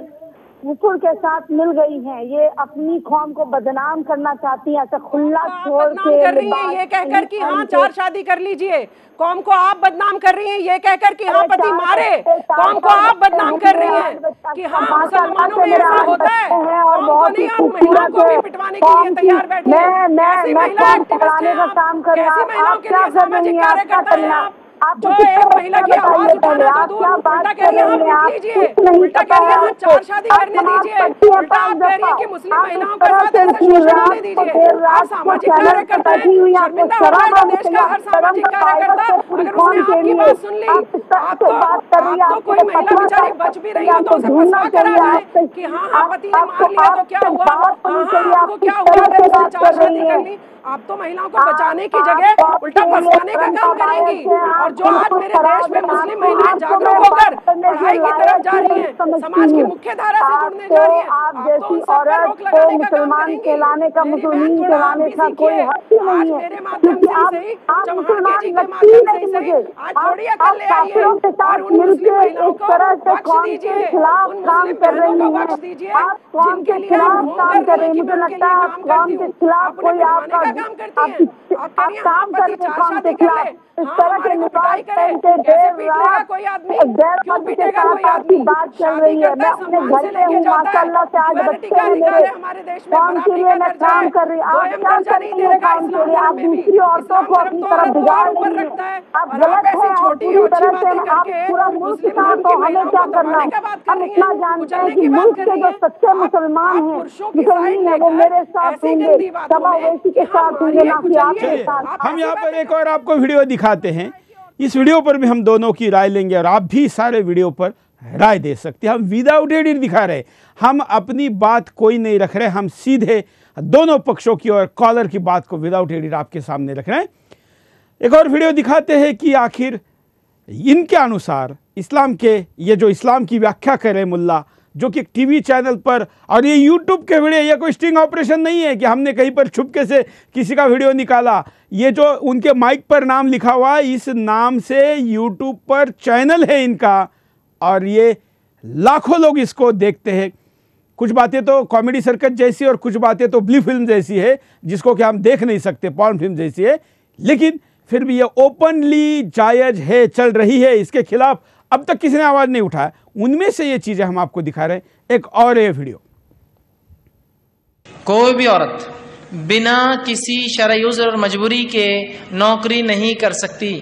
कुफर के साथ मिल गई हैं। ये अपनी कौम को बदनाम करना चाहती है, ऐसा खुला छोड़ के कर रही है ये कहकर कि हाँ 4 शादी कर लीजिए। कौम को आप बदनाम कर रही हैं ये कहकर कि हाँ पति मारे। कौम को आप बदनाम कर रही हैं कि हाँ मुसलमानों में ऐसा होता है। कौम को नहीं, आप महिलाओं को भी पिटवाने के लिए तैयार बैठे हैं। ऐसी महिला एक्टिविस्ट हैं आप, कैसी महिलाओं के लिए सामाजिक कार्य करता है आप, जो एक महिला की आवाज उठाना तो दूर, उल्टा कह रही है हाँ पीट लीजिए, उल्टा कह रही है हाँ 4 शादी करने दीजिए, उल्टा आप कह रही है कि मुस्लिम महिलाओं के साथ ऐसा शोषण होने दीजिए। आप सामाजिक कार्यकर्ता हैं, शर्मिंदा हो जाएगा देश का हर सामाजिक कार्यकर्ता अगर उसने आपकी बात सुन ली। आप तो कोई महिला बेचारी बच भी रही हो तो उसे फंसा कर आ जाए कि हाँ पति ने मार लिया तो क्या हुआ, आपको क्या हुआ अगर उसने 4 शादी कर ली। आप तो महिलाओं को बचाने की जगह उल्टा फंसाने का काम करेंगी। और जो आज मेरे देश में मुस्लिम महिलाएं जागरूक होकर पढ़ाई की तरफ जा रही हैं, समाज की मुख्य धारा से जुड़ने जा रही हैं, आप तो उन सब पर रोक लगाने का काम करेंगी। मेरी बहन थोड़ा आप भी सीखिए, आज मेरे माध्यम से ही सही, चौहान के जी के माध्यम से ही सही, आज थोड़ी अकल ले आइए और उन मुस्लिम महिलाओं को बख्श दीजिए, उन मुस्लिम बहनों को बख्श दीजिए जिनके लिए आप ढोंग कर रही हैं कि मैं उनके लिए काम करती हूँ। आप उन्हें बिठाने का काम करती हैं। आप कह रही हैं हाँ पति 4 शादी कर ले, हाँ हमारे को पिटाई करे, कैसे पीट लेगा कोई आदमी, क्यों पीटेगा कोई आदमी, शादी करता है सम्मान से लेके जाता है, इक्वालिटी का अधिकार है हमारे देश में, बराबरी का दर्जा है, दोयम दर्जा नहीं देगा इस्लाम धर्म में भी। इस्लाम धर्म तो औरत को और ऊपर रखता है और आप ऐसी छोटी ओछी बातें करके मुस्लिम धर्म की महिलाओं को दबाने का बात कर रही हैं, कुचलने की बात कर रही हैं। आप पुरुषों की साइड लेकर ऐसी गंदी बातों में कि हम मारिए कुचलिए। हम यहाँ पर एक और आपको वीडियो दिखाते हैं। इस वीडियो पर भी हम दोनों की राय लेंगे और आप भी सारे वीडियो पर राय दे सकते हैं। हम विदाउट एडिट दिखा रहे, हम अपनी बात कोई नहीं रख रहे, हम सीधे दोनों पक्षों की और कॉलर की बात को विदाउट एडिट आपके सामने रख रहे हैं। एक और वीडियो दिखाते हैं कि आखिर इनके अनुसार इस्लाम के ये जो इस्लाम की व्याख्या कर रहे मुल्ला, जो कि टीवी चैनल पर, और ये यूट्यूब के वीडियो, ये कोई स्टिंग ऑपरेशन नहीं है कि हमने कहीं पर छुपके से किसी का वीडियो निकाला। ये जो उनके माइक पर नाम लिखा हुआ है, इस नाम से यूट्यूब पर चैनल है इनका और ये लाखों लोग इसको देखते हैं। कुछ बातें तो कॉमेडी सर्कस जैसी और कुछ बातें तो ब्लू फिल्म जैसी है जिसको कि हम देख नहीं सकते, पॉर्न फिल्म जैसी है, लेकिन फिर भी ये ओपनली जायज है, चल रही है। इसके खिलाफ अब तक किसी ने आवाज नहीं उठाया। उनमें से ये चीजें हम आपको दिखा रहे हैं। एक और ये वीडियो। कोई भी औरत बिना किसी शरई उज़्र और मजबूरी के नौकरी नहीं कर सकती,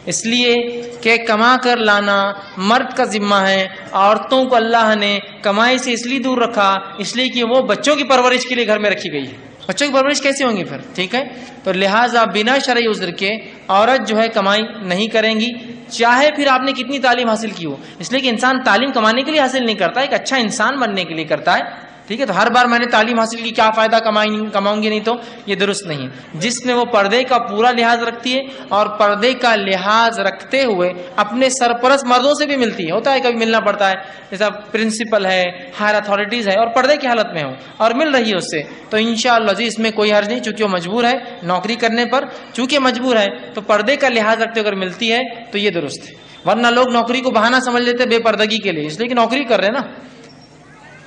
इसलिए कि कमा कर लाना मर्द का जिम्मा है। औरतों को अल्लाह ने कमाई से इसलिए दूर रखा इसलिए कि वो बच्चों की परवरिश के लिए घर में रखी गई है। बच्चों की परवरिश कैसे होंगी फिर, ठीक है। तो लिहाजा बिना शरई उज़्र के औरत जो है कमाई नहीं करेंगी, चाहे फिर आपने कितनी तालीम हासिल की हो। इसलिए कि इंसान तालीम कमाने के लिए हासिल नहीं करता, एक अच्छा इंसान बनने के लिए करता है, ठीक है। तो हर बार मैंने तालीम हासिल की क्या फ़ायदा, कमाऊंगी नहीं, तो ये दुरुस्त नहीं है। जिसमें वो पर्दे का पूरा लिहाज रखती है और पर्दे का लिहाज रखते हुए अपने सरपरस्त मर्दों से भी मिलती है, होता है कभी मिलना पड़ता है, जैसा प्रिंसिपल है, हायर अथॉरिटीज़ है और पर्दे की हालत में हो और मिल रही है उससे, तो इंशाअल्लाह जी इसमें कोई हर्ज नहीं, चूँकि वो मजबूर है नौकरी करने पर, चूँकि मजबूर है तो पर्दे का लिहाज रखते अगर मिलती है तो ये दुरुस्त है। वरना लोग नौकरी को बहाना समझ लेते बेपर्दगी के लिए, इसलिए कि नौकरी कर रहे हैं ना,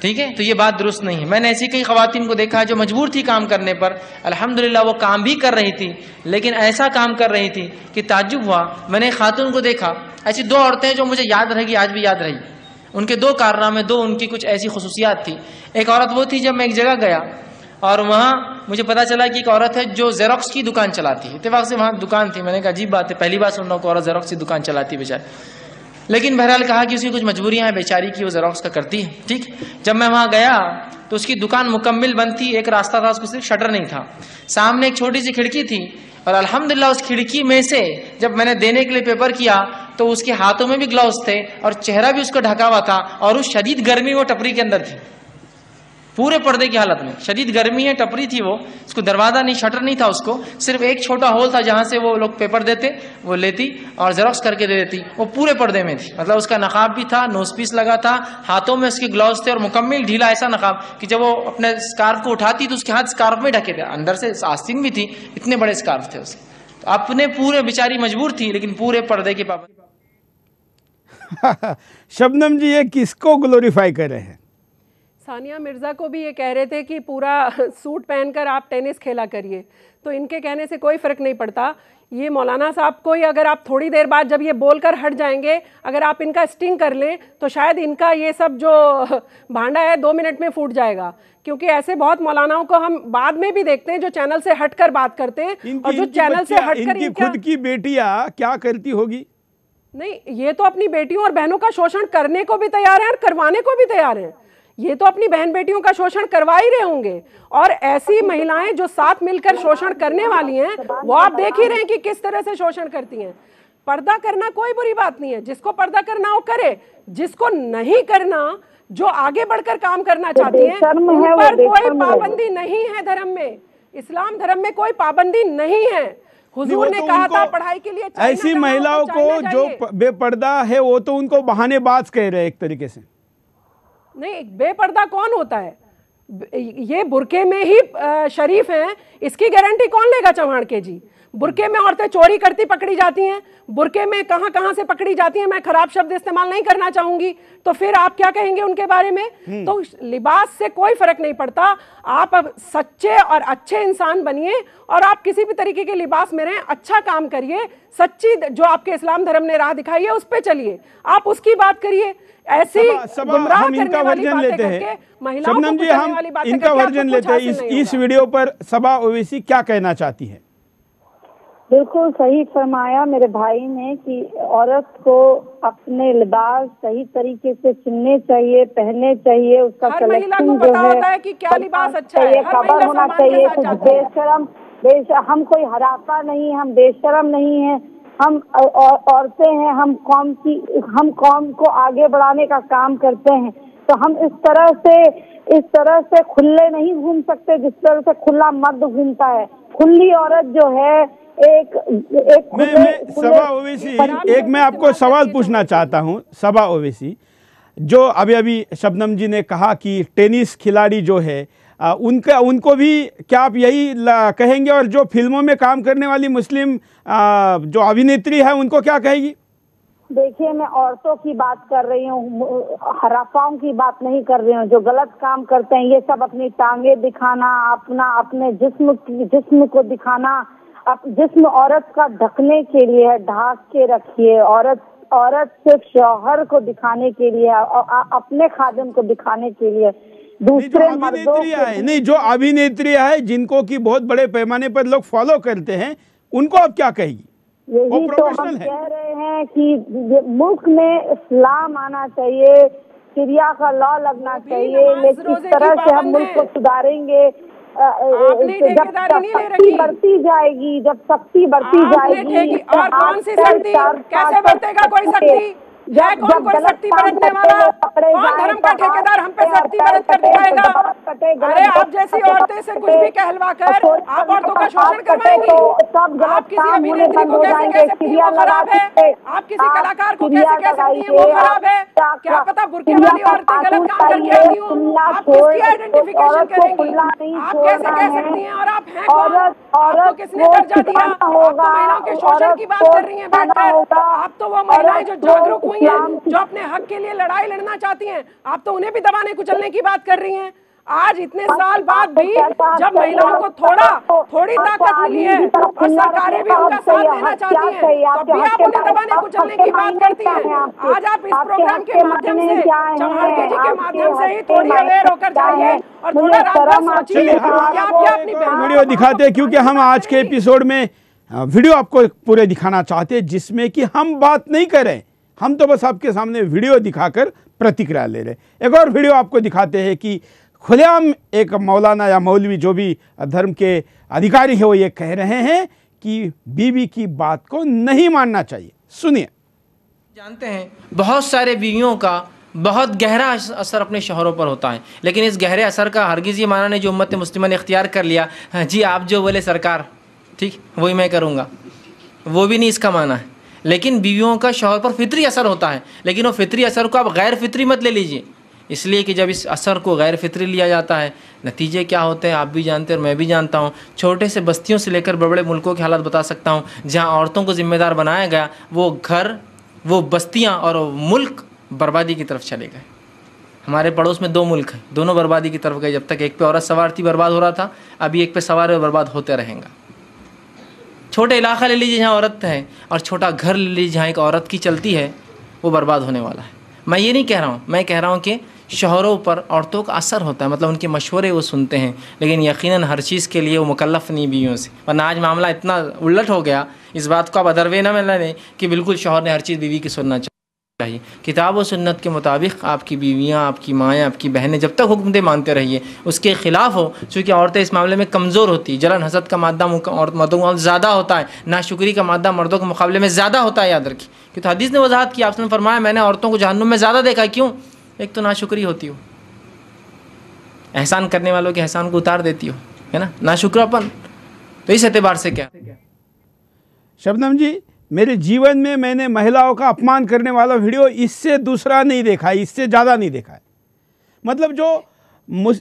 ठीक है। तो ये बात दुरुस्त नहीं है। मैंने ऐसी कई ख़वातीन को देखा है जो मजबूर थी काम करने पर, अल्हम्दुलिल्लाह वो काम भी कर रही थी, लेकिन ऐसा काम कर रही थी कि ताज्जुब हुआ। मैंने एक खातून को देखा, ऐसी 2 औरतें जो मुझे याद रहेगी, आज भी याद रही। उनके 2 कारनामे, 2 उनकी कुछ ऐसी खसूसियात थी। एक औरत वो थी, जब मैं एक जगह गया और वहाँ मुझे पता चला कि एक औरत है जो जेरोक्स की दुकान चलाती है। इत्तेफाक से वहाँ दुकान थी, मैंने कहा अजीब बात है, पहली बार सुन रहा हूँ कि औरत जेरोक्स की दुकान चलाती है बेचारी। लेकिन बहरहाल कहा कि उसकी कुछ मजबूरियां हैं बेचारी की, वो जेरोक्स का करती है, ठीक। जब मैं वहां गया तो उसकी दुकान मुकम्मिल बंद थी, एक रास्ता था, उसको सिर्फ शटर नहीं था, सामने एक छोटी सी खिड़की थी और अल्हम्दुलिल्लाह उस खिड़की में से जब मैंने देने के लिए पेपर किया तो उसके हाथों में भी ग्लव्स थे और चेहरा भी उसका ढका हुआ था और उस शदीद गर्मी वो टपरी के अंदर थी, पूरे पर्दे की हालत में। शदीद गर्मी है, टपरी थी वो, उसको दरवाजा नहीं, शटर नहीं था, उसको सिर्फ एक छोटा होल था जहां से वो लोग पेपर देते, वो लेती और जेरोक्स करके दे देती। वो पूरे पर्दे में थी, मतलब उसका नकाब भी था, नोज पीस लगा था, हाथों में उसके ग्लव्स थे और मुकम्मल ढीला ऐसा नकाब कि जब वो अपने स्कार्फ को उठाती तो उसके हाथ स्कार्फ में ढके थे, अंदर से आस्तीन भी थी, इतने बड़े स्कार्फ थे उसके। तो अपने पूरे, बेचारी मजबूर थी लेकिन पूरे पर्दे के पाबंद। शबनम जी ये किसको ग्लोरीफाई कर रहे हैं? सानिया मिर्ज़ा को भी ये कह रहे थे कि पूरा सूट पहनकर आप टेनिस खेला करिए, तो इनके कहने से कोई फ़र्क नहीं पड़ता। ये मौलाना साहब को ही अगर आप थोड़ी देर बाद जब ये बोलकर हट जाएंगे, अगर आप इनका स्टिंग कर लें तो शायद इनका ये सब जो भांडा है 2 मिनट में फूट जाएगा। क्योंकि ऐसे बहुत मौलानाओं को हम बाद में भी देखते हैं जो चैनल से हटकर बात करते हैं और जो चैनल से हटकर इनकी खुद की बेटियां क्या करती होगी नहीं, ये तो अपनी बेटियों और बहनों का शोषण करने को भी तैयार हैं और करवाने को भी तैयार हैं। ये तो अपनी बहन बेटियों का शोषण करवा ही रहे होंगे। और ऐसी महिलाएं जो साथ मिलकर शोषण करने वाली हैं, वो आप देख ही रहे हैं कि किस तरह से शोषण करती हैं। पर्दा करना कोई बुरी बात नहीं है, जिसको पर्दा करना वो करे, जिसको नहीं करना, जो आगे बढ़कर काम करना चाहती हैं, उन पर कोई पाबंदी नहीं है। धर्म में, इस्लाम धर्म में कोई पाबंदी नहीं है। हुजूर ने कहा था पढ़ाई के लिए ऐसी महिलाओं को जो बेपर्दा है वो तो उनको बहानेबाज कह रहे हैं एक तरीके से। नहीं, बेपर्दा कौन होता है? ये बुरके में ही शरीफ हैं, इसकी गारंटी कौन लेगा चौहान के जी? बुरके में औरतें चोरी करती पकड़ी जाती हैं, बुरके में कहां कहां से पकड़ी जाती हैं, मैं खराब शब्द इस्तेमाल नहीं करना चाहूंगी, तो फिर आप क्या कहेंगे उनके बारे में? तो लिबास से कोई फर्क नहीं पड़ता। आप अब सच्चे और अच्छे इंसान बनिए और आप किसी भी तरीके के लिबास में रहें, अच्छा काम करिए, सच्ची जो आपके इस्लाम धर्म ने राह दिखाई है उस पर चलिए, आप उसकी बात करिए। ऐसी गुमराह करने वाली बातें करके महिलाओं को कुचलने वाली बातें इनका वर्जन लेते हैं। इस वीडियो पर सबा ओवैसी क्या कहना चाहती है? बिल्कुल सही फरमाया मेरे भाई ने कि औरत को अपने लिबास सही तरीके से चुनने चाहिए, पहनने चाहिए, उसका कलेक्शन जो है कि क्या लिबास अच्छा है, खबर होना चाहिए। कुछ बेशरम हम कोई हराता नहीं, हम बेशरम नहीं है, हम औरतें हैं, हम कौम को आगे बढ़ाने का काम करते हैं। तो हम इस तरह से खुले नहीं घूम सकते जिस तरह से खुला मर्द घूमता है। खुली औरत जो है सबा ओवैसी, एक मैं आपको सवाल पूछना चाहता हूं। सबा ओवैसी, जो अभी शबनम जी ने कहा कि टेनिस खिलाड़ी जो है उनको भी क्या आप यही कहेंगे? और जो फिल्मों में काम करने वाली मुस्लिम जो अभिनेत्री है उनको क्या कहेगी? देखिए, मैं औरतों की बात कर रही हूँ, हराफाओं की बात नहीं कर रही हूँ। जो गलत काम करते हैं ये सब अपनी टांगे दिखाना, अपने जिस्म को दिखाना, जिस्म औरत का ढकने के लिए है, ढाक के रखिए। औरत सिर्फ शौहर को दिखाने के लिए, अपने खादिम को दिखाने के लिए, दूसरे मर्दों नहीं, जो अभिनेत्रियां है जिनको की बहुत बड़े पैमाने पर लोग फॉलो करते हैं, उनको आप क्या कहेगी? यही तो हम कह रहे हैं कि मुल्क में इस्लाम आना चाहिए, शरिया का लॉ लगना चाहिए, लेकिन इस तरह से हम मुल्क को सुधारेंगे जब सख्ती बढ़ती जाएगी, और कौन सी सख्ती? कैसे बढ़तेगा कोई सख्ती? है कौन कोई सख्ती बरतने वाला? कौन धर्म का ठेकेदार हम पे सख्ती बरत कर दिखाएगा? अरे आप जैसी औरतें से कुछ भी कहलवा कर आप औरतों का शोषण करवाएंगी। आप किसी अभिनेत्री को कैसे कह सकती हैं वो खराब है? आप किसी कलाकार को कैसे कह सकती हैं वो खराब है? क्या पता बुर्के वाली औरतें गलत काम करके आई हों? आप किसकी आइडेंटिफिकेशन करेंगी? आप कैसे कह सकती हैं? और आप हैं कौन? आपको किसने दर्जा दिया? आप तो महिलाओं के शोषण की बात कर रही हैं बैठकर। आप तो वो महिलाएं जो जागरूक हुई जो अपने हक के लिए लड़ाई लड़ना चाहती हैं, आप तो उन्हें भी दबाने कुचलने की बात कर रही हैं। आज इतने साल बाद भी जब महिलाओं को थोड़ी ताकत मिली है और सरकारें भी उनका साथ देना चाहती हैं, तब भी आप उन्हें दबाने कुचलने की बात करती हैं। आज आप इस प्रोग्राम के माध्यम से, चौहान के जी के माध्यम से ही थोड़ी अवेयर होकर जाइए और थोड़ा रात भर सोचिए कि आप क्या अपनी वीडियो दिखाते हैं, क्योंकि हम आज के एपिसोड में वीडियो आपको पूरे दिखाना चाहते हैं जिसमें कि हम बात नहीं करें, हम तो बस आपके सामने वीडियो दिखाकर प्रतिक्रिया ले रहे। एक और वीडियो आपको दिखाते हैं कि खुलेआम एक मौलाना या मौलवी जो भी धर्म के अधिकारी है वो ये कह रहे हैं कि बीवी की बात को नहीं मानना चाहिए। सुनिए। जानते हैं बहुत सारे बीवियों का बहुत गहरा असर अपने शौहरों पर होता है, लेकिन इस गहरे असर का हरगिज़ ये माना नहीं जो उम्मत मुस्लिमा ने इख्तियार कर लिया, हाँ जी आप जो बोले सरकार ठीक वही मैं करूँगा, वो भी नहीं इसका माना है। लेकिन बीवियों का शौहर पर फितरी असर होता है, लेकिन वो फितरी असर को आप गैर फितरी मत ले लीजिए, इसलिए कि जब इस असर को गैर फितरी लिया जाता है नतीजे क्या होते हैं आप भी जानते हैं और मैं भी जानता हूँ। छोटे से बस्तियों से लेकर बड़े बड़े मुल्कों के हालात बता सकता हूँ जहाँ औरतों को जिम्मेदार बनाया गया, वो घर, वो बस्तियाँ और वो मुल्क बर्बादी की तरफ चले गए। हमारे पड़ोस में 2 मुल्क हैं, दोनों बर्बादी की तरफ गए। जब तक एक पे औरत सवार थी बर्बाद हो रहा था, अभी एक पे सवार है बर्बाद होते रहेगा। छोटे इलाका ले लीजिए जहाँ औरत है, और छोटा घर ले लीजिए जहाँ एक औरत की चलती है, वो बर्बाद होने वाला है। मैं ये नहीं कह रहा हूँ, मैं कह रहा हूँ कि शौहरों पर औरतों का असर होता है, मतलब उनके मशवरे वो सुनते हैं, लेकिन यकीनन हर चीज़ के लिए वो मुकल्लफ़ नहीं बीवियों से। वरना आज मामला इतना उलट हो गया, इस बात को आप अदरवे ना मिलने कि बिल्कुल शौहर ने हर चीज़ बीवी की सुनना चाहिए। किताब और सुन्नत के मुताबिक आपकी बीवियाँ, आपकी माएँ, आपकी बहनें जब तक हुक्म दे मानते रहिए, उसके ख़िलाफ़ हो। चूँकि औरतें इस मामले में कमज़ोर होती, जलन हसद का मादा और मर्दों में ज़्यादा होता है, नाशुक्री का मादा मर्दों के मुकाबले में ज़्यादा होता है, याद रखिए। क्योंकि हदीस ने वजाहत की, आपने फरमाया मैंने औरतों को जहन्नुम में ज़्यादा देखा। क्यों? एक तो नाशुक्री होती हो, एहसान करने वालों के एहसान को उतार देती हो, है ना, नाशुक्रापन। तो इस एतबार से क्या शबनम जी, मेरे जीवन में मैंने महिलाओं का अपमान करने वाला वीडियो इससे दूसरा नहीं देखा है, इससे ज़्यादा नहीं देखा है। मतलब जो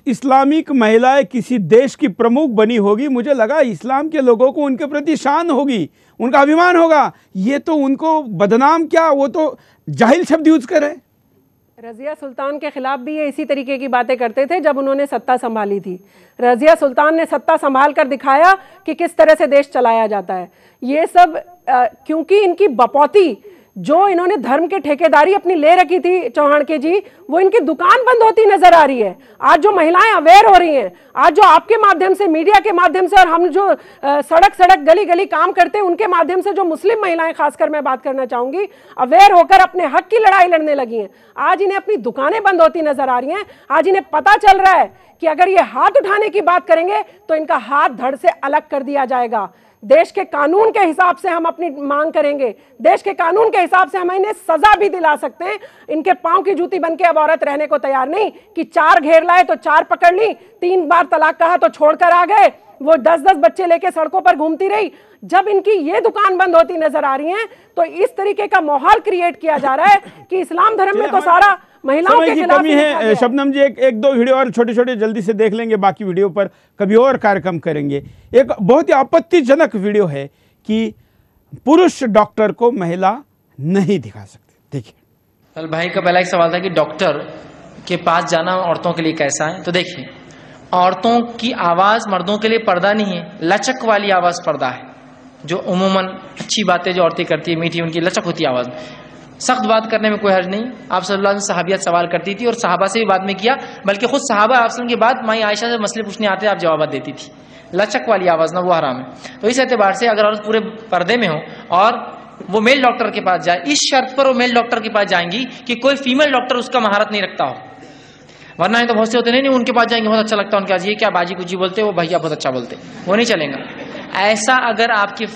इस्लामिक महिलाएं किसी देश की प्रमुख बनी होगी, मुझे लगा इस्लाम के लोगों को उनके प्रति शान होगी, उनका अभिमान होगा। ये तो उनको बदनाम, क्या वो तो जाहिल शब्द यूज करे। रज़िया सुल्तान के खिलाफ भी ये इसी तरीके की बातें करते थे जब उन्होंने सत्ता संभाली थी। रज़िया सुल्तान ने सत्ता संभाल कर दिखाया कि किस तरह से देश चलाया जाता है। ये सब क्योंकि इनकी बपौती जो इन्होंने धर्म के ठेकेदारी अपनी ले रखी थी चौहान के जी, वो इनकी दुकान बंद होती नजर आ रही है। आज जो महिलाएं अवेयर हो रही हैं, आज जो आपके माध्यम से, मीडिया के माध्यम से, और हम जो सड़क सड़क गली गली काम करते हैं उनके माध्यम से, जो मुस्लिम महिलाएं खासकर मैं बात करना चाहूंगी, अवेयर होकर अपने हक की लड़ाई लड़ने लगी हैं। आज इन्हें अपनी दुकानें बंद होती नजर आ रही हैं। आज इन्हें पता चल रहा है कि अगर ये हाथ उठाने की बात करेंगे तो इनका हाथ धड़ से अलग कर दिया जाएगा। देश के कानून के हिसाब से हम अपनी मांग करेंगे, देश के कानून के हिसाब से हम इन्हें सजा भी दिला सकते हैं। इनके पांव की जूती बनके अब औरत रहने को तैयार नहीं कि 4 घेर लाए तो 4 पकड़ ली, 3 बार तलाक कहा तो छोड़कर आ गए, वो 10-10 बच्चे लेके सड़कों पर घूमती रही। जब इनकी ये दुकान बंद होती नजर आ रही है तो इस तरीके का माहौल क्रिएट किया जा रहा है कि इस्लाम धर्म में तो सारा महिलाओं के खिलाफ कमी है। शबनम जी, एक दो वीडियो और छोटे छोटे जल्दी से देख लेंगे, बाकी वीडियो पर कभी और कार्यक्रम करेंगे। एक बहुत ही आपत्तिजनक वीडियो है कि पुरुष डॉक्टर को महिला नहीं दिखा सकते। देखिए, कल भाई का पहला एक सवाल था कि डॉक्टर के पास जाना औरतों के लिए कैसा है। तो देखिए, औरतों की आवाज मर्दों के लिए पर्दा नहीं है, लचक वाली आवाज पर्दा है। जो उमूमन अच्छी बातें जो औरतें करती है, मीठी, उनकी लचक होती है आवाज में। सख्त बात करने में कोई हर्ज नहीं। आप सल्लल्लाहु अलैहि वसल्लम सहाबियात सवाल करती थी और सहाबा से भी बाद में किया, बल्कि खुद सहाबा आप के बाद माई आयशा से मसले पूछने आते आप जवाब देती थी। लचक वाली आवाज ना, वो हराम है। तो इस एतबार से अगर औरत पूरे पर्दे में हो और वो मेल डॉक्टर के पास जाए, इस शर्त पर वो मेल डॉक्टर के पास जाएंगी कि कोई फीमेल डॉक्टर उसका महारत नहीं रखता हो। वरना तो बहुत से होते नहीं उनके पास जाएंगे, बहुत अच्छा लगता है उनके पास, ये क्या बाजी कुजी बोलते, वो भैया बहुत अच्छा बोलते, वो नहीं चलेगा। ऐसा अगर आपके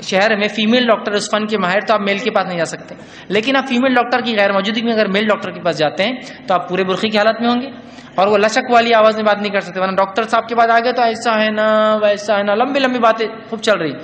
शहर में फीमेल डॉक्टर उस फन के माहिर, तो आप मेल के पास नहीं जा सकते। लेकिन आप फीमेल डॉक्टर की गैर मौजूदगी में अगर मेल डॉक्टर के पास जाते हैं तो आप पूरे बुर्खी की हालत में होंगे और वो लचक वाली आवाज में बात नहीं कर सकते। वरना डॉक्टर साहब के पास आ गए तो ऐसा है ना, वैसा है ना, लंबी लंबी बातें खूब चल रही,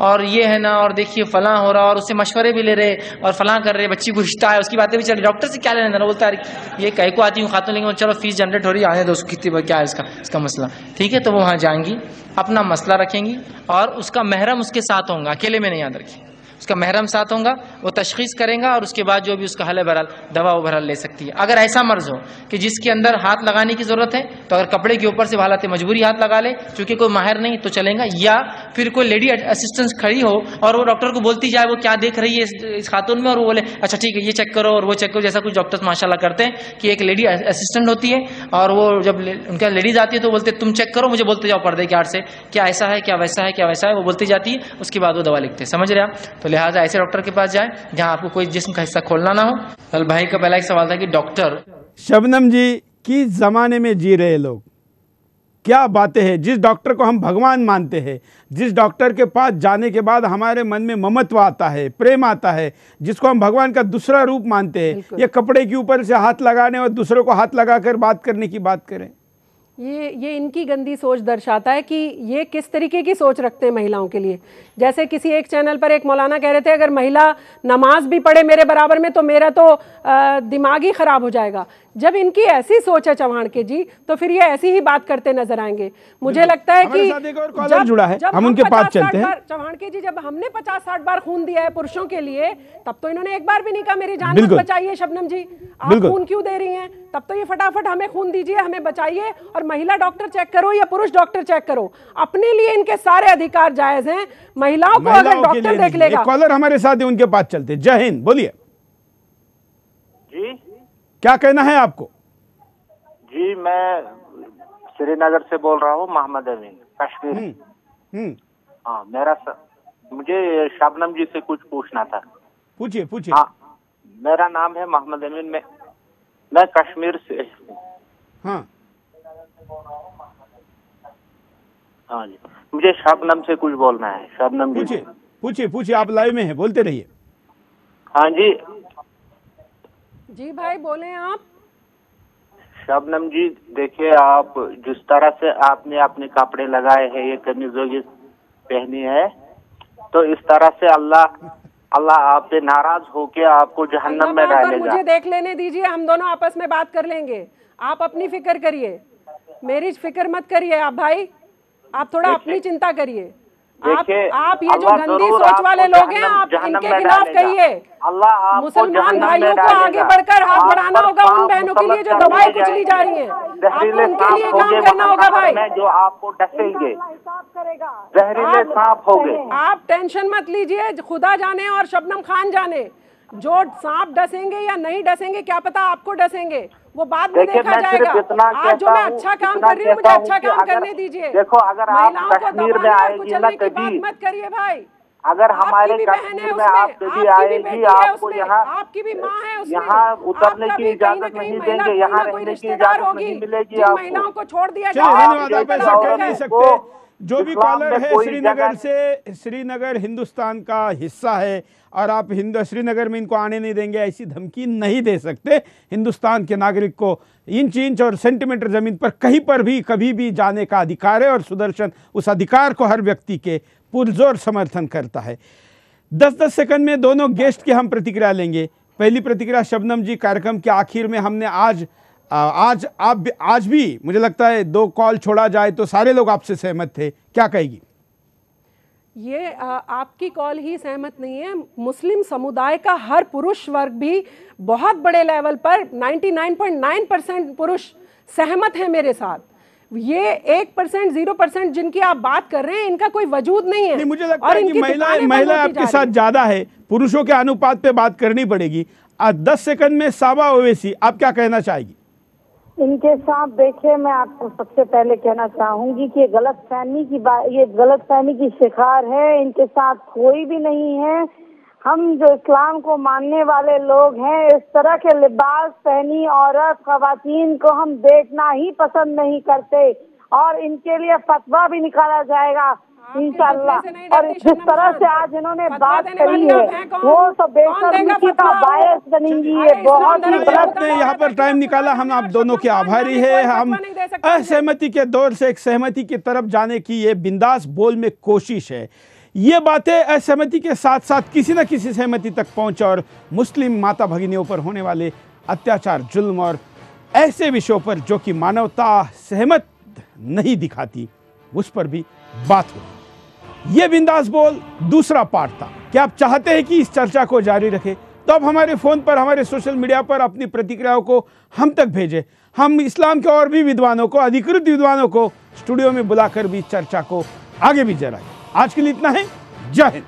और ये है ना, और देखिए फलां हो रहा, और उससे मशवरे भी ले रहे और फलां कर रहे, बच्ची को रिश्ता है उसकी बातें भी चल रही। डॉक्टर से क्या लेना देना, बोलता है ये कहीं को आती हूँ खातून, लेकिन चलो फीस जनरेट हो रही है, आने दो, उसकी कितनी क्या है इसका मसला, ठीक है। तो वो वहाँ जाएंगी, अपना मसला रखेंगी और उसका महरम उसके साथ होगा, अकेले में नहीं, याद रखिए, उसका महरम साथ होगा, वो तशखीस करेगा और उसके बाद जो भी उसका हल बहरहाल दवा वो बहरहाल ले सकती है। अगर ऐसा मर्ज हो कि जिसके अंदर हाथ लगाने की जरूरत है, तो अगर कपड़े के ऊपर से हालत मजबूरी हाथ लगा ले, चूंकि कोई माहिर नहीं तो चलेगा, या फिर कोई लेडी असिस्टेंट खड़ी हो और वो डॉक्टर को बोलती जाए वो क्या देख रही है इस खातून में, और वो बोले अच्छा ठीक है ये चेक करो और वो चेक करो, जैसा कुछ डॉक्टर्स माशाल्लाह करते हैं कि एक लेडी असिस्टेंट होती है और वो जब उनका लेडीज आती है तो बोलते तुम चेक करो, मुझे बोलते जाओ पर्दे के आड़ से क्या ऐसा है, क्या वैसा है, क्या वैसा है, वो बोलती जाती है, उसके बाद वो दवा लिखते हैं। समझ रहे आप? तो लिहाजा ऐसे डॉक्टर के पास जाए जहां आपको कोई जिस्म का हिस्सा खोलना ना हो। कल भाई का पहला एक सवाल था कि डॉक्टर, शबनम जी, किस जमाने में जी रहे लोग, क्या बातें हैं। जिस डॉक्टर को हम भगवान मानते हैं, जिस डॉक्टर के पास जाने के बाद हमारे मन में ममत्व आता है, प्रेम आता है, जिसको हम भगवान का दूसरा रूप मानते हैं, ये कपड़े के ऊपर से हाथ लगाने और दूसरों को हाथ लगाकर बात करने की बात करें। ये इनकी गंदी सोच दर्शाता है कि ये किस तरीके की सोच रखते हैं महिलाओं के लिए। जैसे किसी एक चैनल पर एक मौलाना कह रहे थे अगर महिला नमाज भी पढ़े मेरे बराबर में तो मेरा तो दिमाग ही खराब हो जाएगा। जब इनकी ऐसी सोच है चौहान के जी, तो फिर ये ऐसी ही बात करते नजर आएंगे। मुझे लगता है कि जब हम उनके पास चलते हैं, चौहान के जी, जब हमने 50-60 बार खून दिया है पुरुषों के लिए, तब तो इन्होंने एक बार भी नहीं कहा मेरी जान मत बचाइए शबनम जी, आप खून क्यों दे रही हैं, तब तो ये फटाफट हमें खून दीजिए, हमें बचाइए। और महिला डॉक्टर चेक करो या पुरुष डॉक्टर चेक करो, अपने लिए इनके सारे अधिकार जायज हैं। महिलाओं को अगर डॉक्टर देख लेगा। कॉलर हमारे साथ है, उनके पास चलते। जय हिंद, बोलिए जी, क्या कहना है आपको? जी मैं श्रीनगर से बोल रहा हूँ, मोहम्मद अमीन, कश्मीर। हाँ मुझे शबनम जी से कुछ पूछना था। पूछिए पूछिए। हाँ, मेरा नाम है मोहम्मद अमीन, मैं कश्मीर से हूँ। हाँ हाँ जी, मुझे शबनम से कुछ बोलना है। शबनम जी पूछिए पूछिए, आप लाइव में हैं, बोलते रहिए। हाँ जी जी भाई बोले आप। शबनम जी देखिए, आप जिस तरह से आपने अपने कपड़े लगाए हैं, ये कमीज पहनी है, तो इस तरह से अल्लाह आप पे नाराज होके आपको जहन्नम में डालेगा। मुझे देख लेने दीजिए, हम दोनों आपस में बात कर लेंगे। आप अपनी फिक्र करिए, मेरी फिक्र मत करिए। आप भाई, आप थोड़ा अपनी चिंता करिए। आप ये जो गंदी सोच वाले लोग हैं, आप इनके खिलाफ कहिए। मुसलमान भाइयों को आगे बढ़कर हाथ बढ़ाना होगा उन बहनों के लिए जो दवाई कुचली जा रही है। आपको उनके लिए काम करना होगा भाई। जो आपको डसेंगे, जहरीले सांप हो गए। आप टेंशन मत लीजिए, खुदा जाने और शबनम खान जाने, जो सांप डसेंगे या नहीं डसेंगे क्या पता आपको डसेंगे, वो बाद में देखा जाएगा। आज जो मैं अच्छा काम कर रही हूँ, मुझे अच्छा काम करने दीजिए। देखो, अगर आप कश्मीर में आएगी ना कभी, मत करिए भाई। अगर हमारे कश्मीर में आप कभी आएगी, आपको यहाँ आपकी भी माँ है उसमें, यहाँ उतरने की इजाजत नहीं देंगे, यहाँ रहने की इजाजत नहीं मिलेगी आपको। महिलाओं को छोड़ दिया जाए। जो भी कॉलर है श्रीनगर से, श्रीनगर हिंदुस्तान का हिस्सा है और आप श्रीनगर में इनको आने नहीं देंगे, ऐसी धमकी नहीं दे सकते। हिंदुस्तान के नागरिक को इंच और सेंटीमीटर ज़मीन पर कहीं पर भी कभी भी जाने का अधिकार है और सुदर्शन उस अधिकार को हर व्यक्ति के पुरजोर समर्थन करता है। 10-10 सेकंड में दोनों गेस्ट की हम प्रतिक्रिया लेंगे। पहली प्रतिक्रिया शबनम जी, कार्यक्रम के आखिर में हमने आज भी मुझे लगता है 2 कॉल छोड़ा जाए तो सारे लोग आपसे सहमत थे, क्या कहेगी? ये आपकी कॉल ही सहमत नहीं है, मुस्लिम समुदाय का हर पुरुष वर्ग भी बहुत बड़े लेवल पर 99.9% पुरुष सहमत है मेरे साथ। ये 1% 0% जिनकी आप बात कर रहे हैं, इनका कोई वजूद नहीं है। मुझे लगता है कि महिला आपके साथ ज्यादा है, पुरुषों के अनुपात पे बात करनी पड़ेगी। 10 सेकंड में साबा ओवैसी, आप क्या कहना चाहेगी? इनके साथ देखिए, मैं आपको सबसे पहले कहना चाहूंगी कि ये गलतफहमी की शिकार है। इनके साथ कोई भी नहीं है। हम जो इस्लाम को मानने वाले लोग हैं, इस तरह के लिबास पहनी औरत खवातीन को हम देखना ही पसंद नहीं करते और इनके लिए फतवा भी निकाला जाएगा इंशाअल्लाह। और जिस तरह से आज इन्होंने बात करी है, वो सब बेशर्मी का बायस बनेंगी। ये बहुत ही गलत है। यहाँ पर टाइम निकाला, हम आप दोनों के आभारी है। हम असहमति के दौर से एक सहमति की तरफ जाने की ये बिंदास बोल में कोशिश है। ये बातें असहमति के साथ साथ किसी न किसी सहमति तक पहुँच और मुस्लिम माता भगिनियों पर होने वाले अत्याचार, जुल्म और ऐसे विषयों पर जो कि मानवता सहमत नहीं दिखाती, उस पर भी बात हुई। ये बिंदास बोल दूसरा पार्ट था। क्या आप चाहते हैं कि इस चर्चा को जारी रखें? तो आप हमारे फ़ोन पर, हमारे सोशल मीडिया पर अपनी प्रतिक्रियाओं को हम तक भेजें। हम इस्लाम के और भी विद्वानों को, अधिकृत विद्वानों को स्टूडियो में बुलाकर भी चर्चा को आगे भी जराएं। आज के लिए इतना है। जय हिंद।